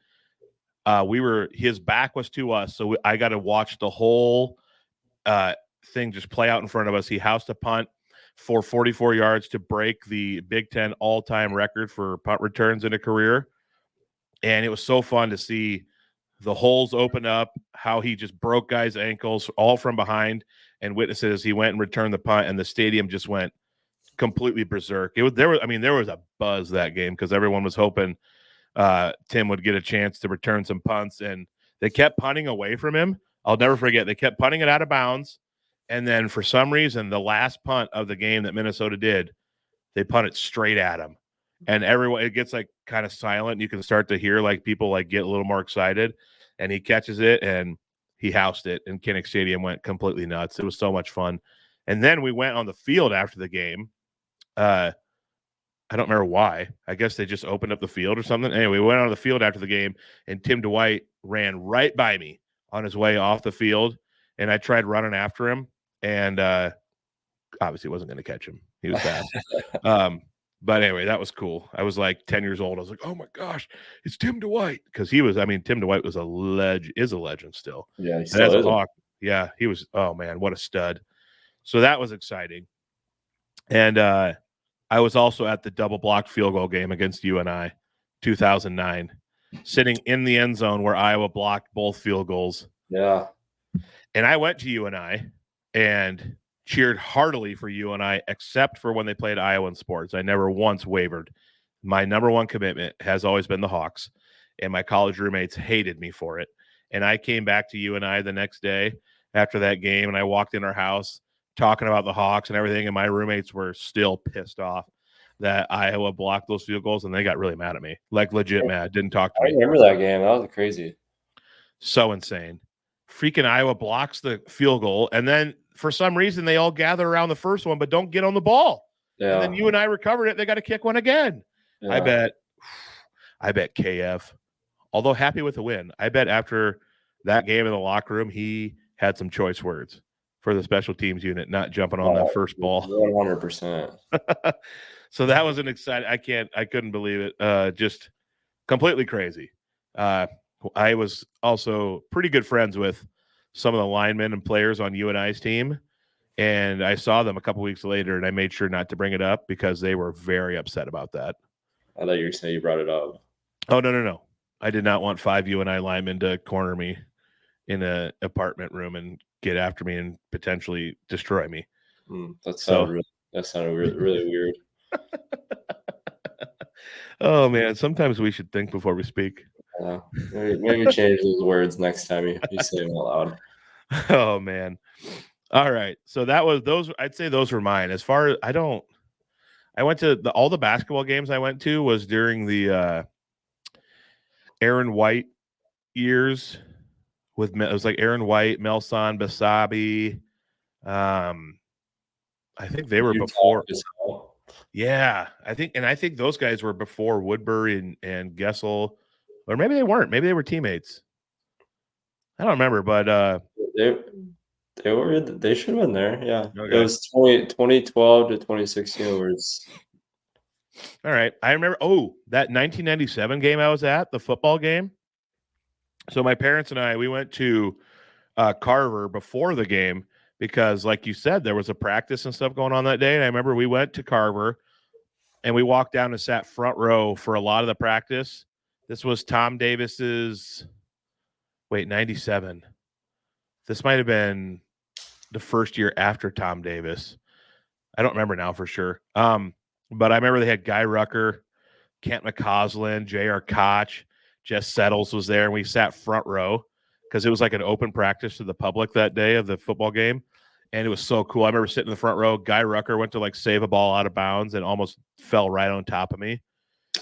Speaker 2: His back was to us, so I got to watch the whole thing just play out in front of us. He housed a punt for 44 yards to break the Big Ten all-time record for punt returns in a career. And it was so fun to see the holes open up, how he just broke guys' ankles all from behind, and witnesses he went and returned the punt, and the stadium just went completely berserk. There was a buzz that game because everyone was hoping Tim would get a chance to return some punts, and they kept punting away from him. I'll never forget. They kept punting it out of bounds, and then for some reason, the last punt of the game that Minnesota did, they punted straight at him, and it gets like kind of silent. You can start to hear like people like get a little more excited, and he catches it and he housed it, and Kinnick Stadium went completely nuts. It was so much fun. And then we went on the field after the game. I don't remember why. I guess they just opened up the field or something. Anyway, we went on the field after the game, and Tim Dwight ran right by me on his way off the field, and I tried running after him, and obviously wasn't going to catch him. He was fast. But anyway, that was cool. I was like 10 years old. I was like, oh my gosh, it's Tim Dwight. Because Tim Dwight was is a legend still.
Speaker 3: Yeah, he still is.
Speaker 2: Hawk, yeah, he was, oh man, what a stud. So that was exciting. And I was also at the double blocked field goal game against UNI, 2009, sitting in the end zone where Iowa blocked both field goals.
Speaker 3: Yeah.
Speaker 2: And I went to UNI and cheered heartily for UNI, except for when they played Iowa in sports. I never once wavered. My number one commitment has always been the Hawks, and my college roommates hated me for it. And I came back to UNI the next day after that game, and I walked in our house talking about the Hawks and everything, and my roommates were still pissed off that Iowa blocked those field goals, and they got really mad at me, like legit mad. Didn't talk to me.
Speaker 3: I remember that game. That was crazy.
Speaker 2: So insane. Freaking Iowa blocks the field goal, and then for some reason they all gather around the first one but don't get on the ball. Yeah. And then UNI recovered it. They got to kick one again. Yeah. I bet KF, although happy with the win, I bet after that game in the locker room, he had some choice words for the special teams unit, not jumping on that first ball.
Speaker 3: 100%.
Speaker 2: So that was an exciting. I couldn't believe it. Just completely crazy. I was also pretty good friends with some of the linemen and players on UNI's team, and I saw them a couple weeks later, and I made sure not to bring it up because they were very upset about that.
Speaker 3: I thought you were saying you brought it up.
Speaker 2: Oh, no. I did not want 5 UNI linemen to corner me in a apartment room and get after me and potentially destroy me.
Speaker 3: That sounded really weird.
Speaker 2: Oh man, sometimes we should think before we speak.
Speaker 3: Maybe change those words next time you say them out loud.
Speaker 2: Oh man. All right. So that was those. I'd say those were mine. As far as I went to all the basketball games I went to was during the Aaron White years it was like Aaron White, Melson, Basabi. I think they were before. Yeah, I think those guys were before Woodbury and Gessel, or maybe they weren't. Maybe they were teammates. I don't remember, but
Speaker 3: they should have been there. Yeah,
Speaker 2: okay.
Speaker 3: It was 2012 to 2016 was.
Speaker 2: All right, I remember. Oh, that 1997 game I was at, the football game. So my parents and we went to Carver before the game because, like you said, there was a practice and stuff going on that day. And I remember we went to Carver and we walked down and sat front row for a lot of the practice. This was Tom Davis's 97. This might have been the first year after Tom Davis. I don't remember now for sure. But I remember they had Guy Rucker, Kent McCausland, J.R. Koch, Jess Settles was there, and we sat front row because it was like an open practice to the public that day of the football game. And it was so cool. I remember sitting in the front row. Guy Rucker went to like save a ball out of bounds and almost fell right on top of me.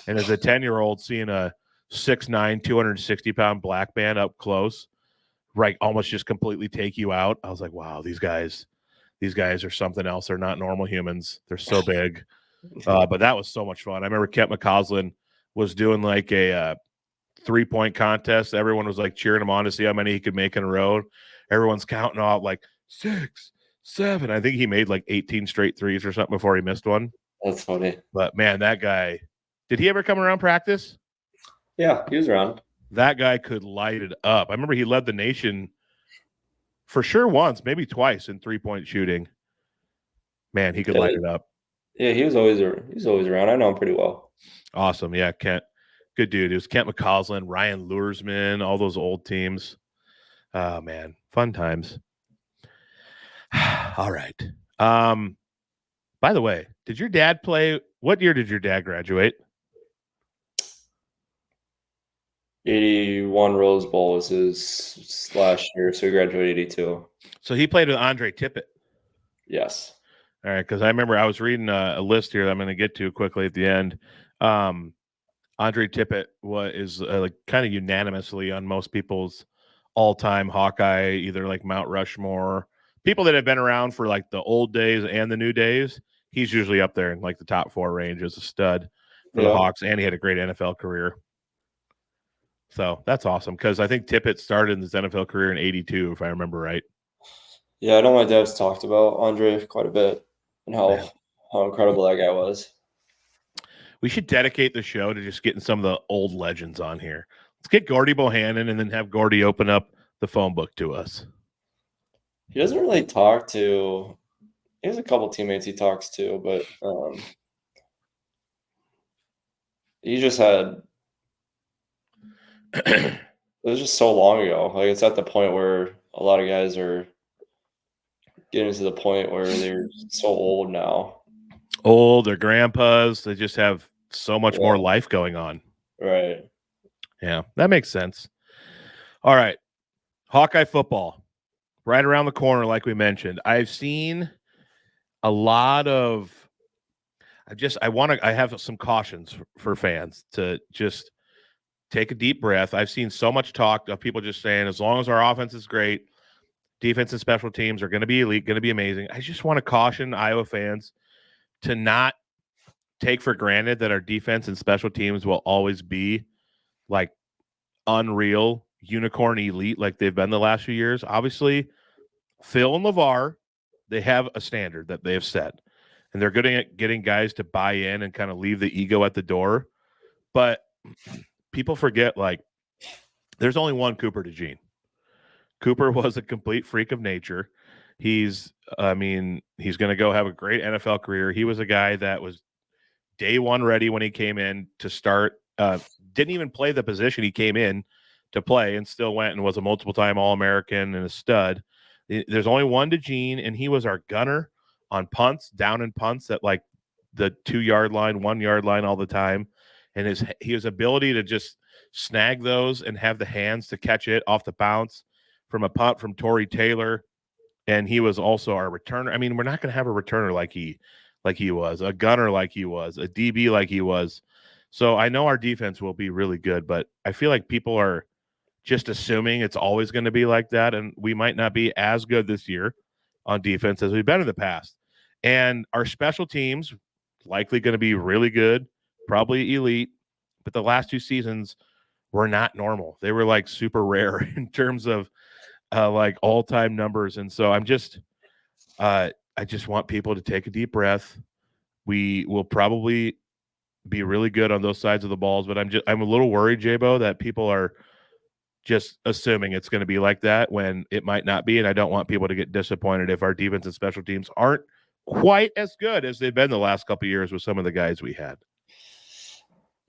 Speaker 2: And as a 10-year-old seeing a 6'9", 260-pound black man up close, right, almost just completely take you out. I was like, wow, these guys are something else. They're not normal humans. They're so big. But that was so much fun. I remember Kent McCausland was doing like a 3-point contest. Everyone was like cheering him on to see how many he could make in a row. Everyone's counting off like 6, 7. I think he made like 18 straight threes or something before he missed one.
Speaker 3: That's funny.
Speaker 2: But man, that guy, did he ever come around practice?
Speaker 3: Yeah, he was around.
Speaker 2: That guy could light it up. I remember he led the nation for sure once, maybe twice in 3-point shooting. Man, he could light it up.
Speaker 3: Yeah, he was always around. I know him pretty well.
Speaker 2: Awesome. Yeah, Kent. Good dude. It was Kent McCausland, Ryan Luersman, all those old teams. Oh, man. Fun times. All right. By the way, did your dad play? What year did your dad graduate?
Speaker 3: 81 Rose Bowl was his last year, so he graduated 82. So
Speaker 2: he played with Andre Tippett.
Speaker 3: Yes.
Speaker 2: All right, because I remember I was reading a list here that I'm going to get to quickly at the end. Andre Tippett is like kind of unanimously on most people's all-time Hawkeye, either like Mount Rushmore, people that have been around for like the old days and the new days. He's usually up there in like the top 4 range as a stud for the Hawks, and he had a great NFL career. So that's awesome because I think Tippett started his NFL career in 82, if I remember right.
Speaker 3: Yeah, I know my dad's talked about Andre quite a bit and how incredible that guy was.
Speaker 2: We should dedicate the show to just getting some of the old legends on here. Let's get Gordy Bohannon and then have Gordy open up the phone book to us.
Speaker 3: He doesn't really talk to – he has a couple teammates he talks to, but he just had – it was just so long ago. Like, it's at the point where a lot of guys are getting to the point where they're so old now.
Speaker 2: Old, they're grandpas. They just have so much more life going on.
Speaker 3: Right.
Speaker 2: Yeah, that makes sense. All right. Hawkeye football. Right around the corner, like we mentioned. I've seen a lot of I have some cautions for fans to just take a deep breath. I've seen so much talk of people just saying, as long as our offense is great, defense and special teams are going to be elite, going to be amazing. I just want to caution Iowa fans to not take for granted that our defense and special teams will always be like unreal, unicorn elite like they've been the last few years. Obviously, Phil and LeVar, they have a standard that they have set, and they're good at getting guys to buy in and kind of leave the ego at the door. But people forget, like, there's only one Cooper DeJean. Cooper was a complete freak of nature. He's going to go have a great NFL career. He was a guy that was day one ready when he came in to start. Didn't even play the position he came in to play and still went and was a multiple-time All-American and a stud. There's only one to Gene, and he was our gunner on punts, down and punts at like the 2-yard line, 1-yard line all the time. And his ability to just snag those and have the hands to catch it off the bounce from a punt from Torrey Taylor. And he was also our returner. I mean, we're not going to have a returner like he was, a gunner like he was, a DB like he was. So I know our defense will be really good, but I feel like people are just assuming it's always going to be like that, and we might not be as good this year on defense as we've been in the past. And our special teams likely going to be really good, probably elite, but the last 2 seasons were not normal. They were like super rare in terms of like all-time numbers. And so I just want people to take a deep breath. We will probably be really good on those sides of the balls, but I'm a little worried, J-Bo, that people are just assuming it's going to be like that when it might not be. And I don't want people to get disappointed if our defense and special teams aren't quite as good as they've been the last couple of years with some of the guys we had.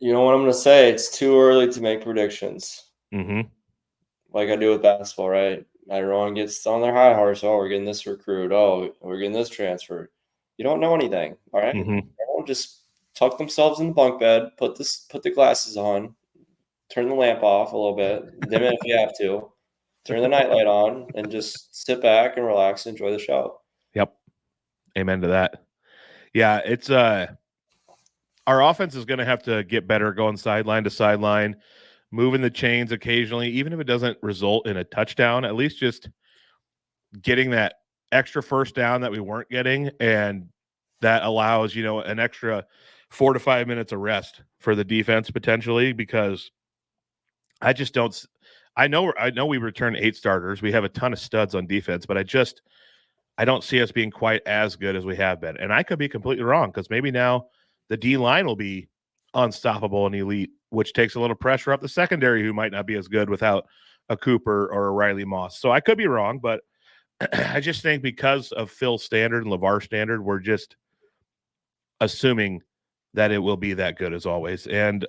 Speaker 3: You know what I'm going to say? It's too early to make predictions.
Speaker 2: Mm-hmm.
Speaker 3: Like I do with basketball, right? Everyone gets on their high horse. Oh, we're getting this recruit. Oh, we're getting this transfer. You don't know anything, all right?
Speaker 2: Mm-hmm.
Speaker 3: Everyone just tuck themselves in the bunk bed, put the glasses on, turn the lamp off a little bit, dim it if you have to, turn the nightlight on, and just sit back and relax and enjoy the show.
Speaker 2: Yep. Amen to that. Yeah, it's our offense is going to have to get better going sideline to sideline, moving the chains occasionally, even if it doesn't result in a touchdown, at least just getting that extra first down that we weren't getting, and that allows, an extra 4 to 5 minutes of rest for the defense potentially, because I just don't – I know we returned 8 starters. We have a ton of studs on defense, but I don't see us being quite as good as we have been. And I could be completely wrong, because maybe now the D-line will be unstoppable and elite, which takes a little pressure off the secondary, who might not be as good without a Cooper or a Riley Moss. So I could be wrong, but I just think because of Phil's standard and LeVar's standard, we're just assuming that it will be that good as always. And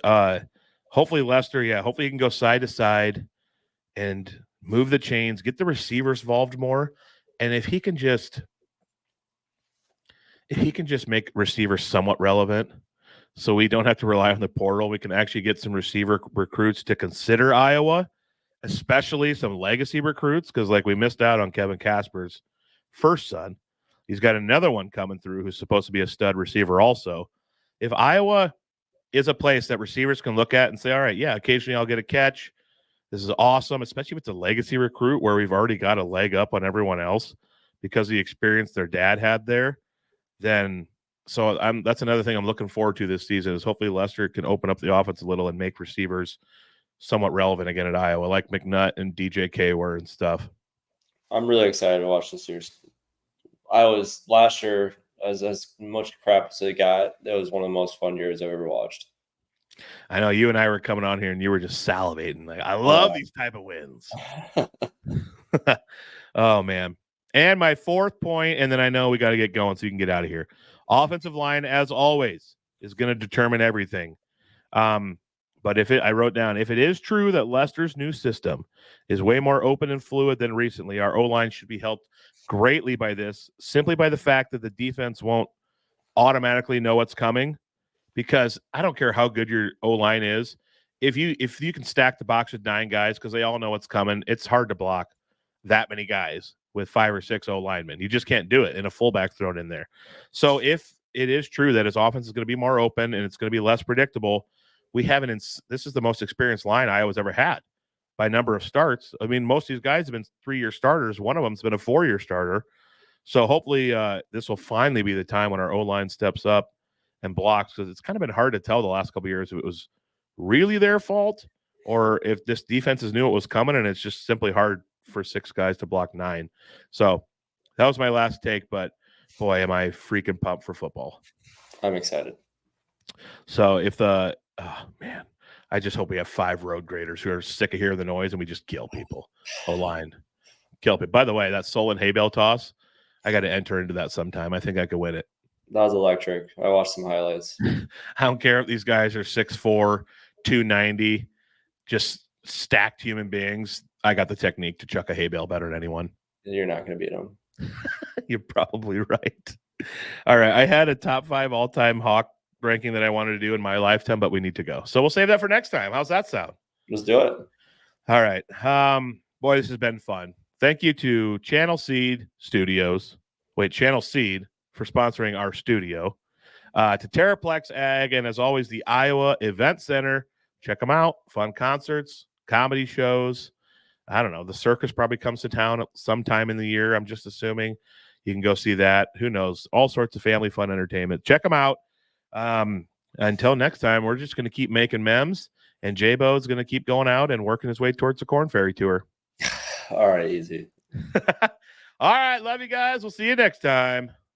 Speaker 2: hopefully Lester, hopefully he can go side to side and move the chains, get the receivers involved more. And if he can just make receivers somewhat relevant, so we don't have to rely on the portal, we can actually get some receiver recruits to consider Iowa, especially some legacy recruits, because like we missed out on Kevin Casper's first son. He's got another one coming through who's supposed to be a stud receiver also. If Iowa is a place that receivers can look at and say, all right, yeah, occasionally I'll get a catch. This is awesome, especially if it's a legacy recruit where we've already got a leg up on everyone else because of the experience their dad had there. Then that's another thing I'm looking forward to this season, is hopefully Lester can open up the offense a little and make receivers somewhat relevant again at Iowa, like McNutt and DJK were and stuff.
Speaker 3: I'm really excited to watch this year's. I was last year, as much crap as it got, that was one of the most fun years I've ever watched.
Speaker 2: I know you and I were coming on here and you were just salivating. Like, I love these type of wins. Oh, man. And my 4th point, and then I know we got to get going so you can get out of here. Offensive line, as always, is going to determine everything. But I wrote down, if it is true that Lester's new system is way more open and fluid than recently, our O-line should be helped greatly by this, simply by the fact that the defense won't automatically know what's coming. Because I don't care how good your O-line is, if you can stack the box with 9 guys because they all know what's coming, it's hard to block that many guys with 5 or 6 O-linemen. You just can't do it, and a fullback thrown in there. So if it is true that his offense is going to be more open and it's going to be less predictable, this is the most experienced line Iowa's ever had by number of starts. I mean, most of these guys have been 3-year starters. One of them's been a 4-year starter. So hopefully this will finally be the time when our O-line steps up and blocks, because it's kind of been hard to tell the last couple of years if it was really their fault or if this defenses knew it was coming and it's just simply hard for 6 guys to block 9. So that was my last take, but boy, am I freaking pumped for football.
Speaker 3: I'm excited.
Speaker 2: So I just hope we have 5 road graders who are sick of hearing the noise and we just kill people. O-line. Kill people. By the way, that Solon Haybell toss, I got to enter into that sometime. I think I could win it.
Speaker 3: That was electric. I watched some highlights.
Speaker 2: I don't care if these guys are 6'4", 290. Just stacked human beings, I got the technique to chuck a hay bale better than anyone.
Speaker 3: You're not going to beat them.
Speaker 2: You're probably right. All right. I had a top 5 all-time hawk ranking that I wanted to do in my lifetime, but we need to go. So we'll save that for next time. How's that sound?
Speaker 3: Let's do it.
Speaker 2: All right. Boy, this has been fun. Thank you to Channel Seed Studios. Channel Seed for sponsoring our studio. To Terraplex Ag, and as always, the Iowa Event Center. Check them out. Fun concerts, comedy shows. I don't know. The circus probably comes to town sometime in the year. I'm just assuming you can go see that. Who knows? All sorts of family fun entertainment. Check them out. Until next time, we're just going to keep making Memz, and J-Bo is going to keep going out and working his way towards the Corn Ferry Tour.
Speaker 3: All right, easy.
Speaker 2: All right. Love you guys. We'll see you next time.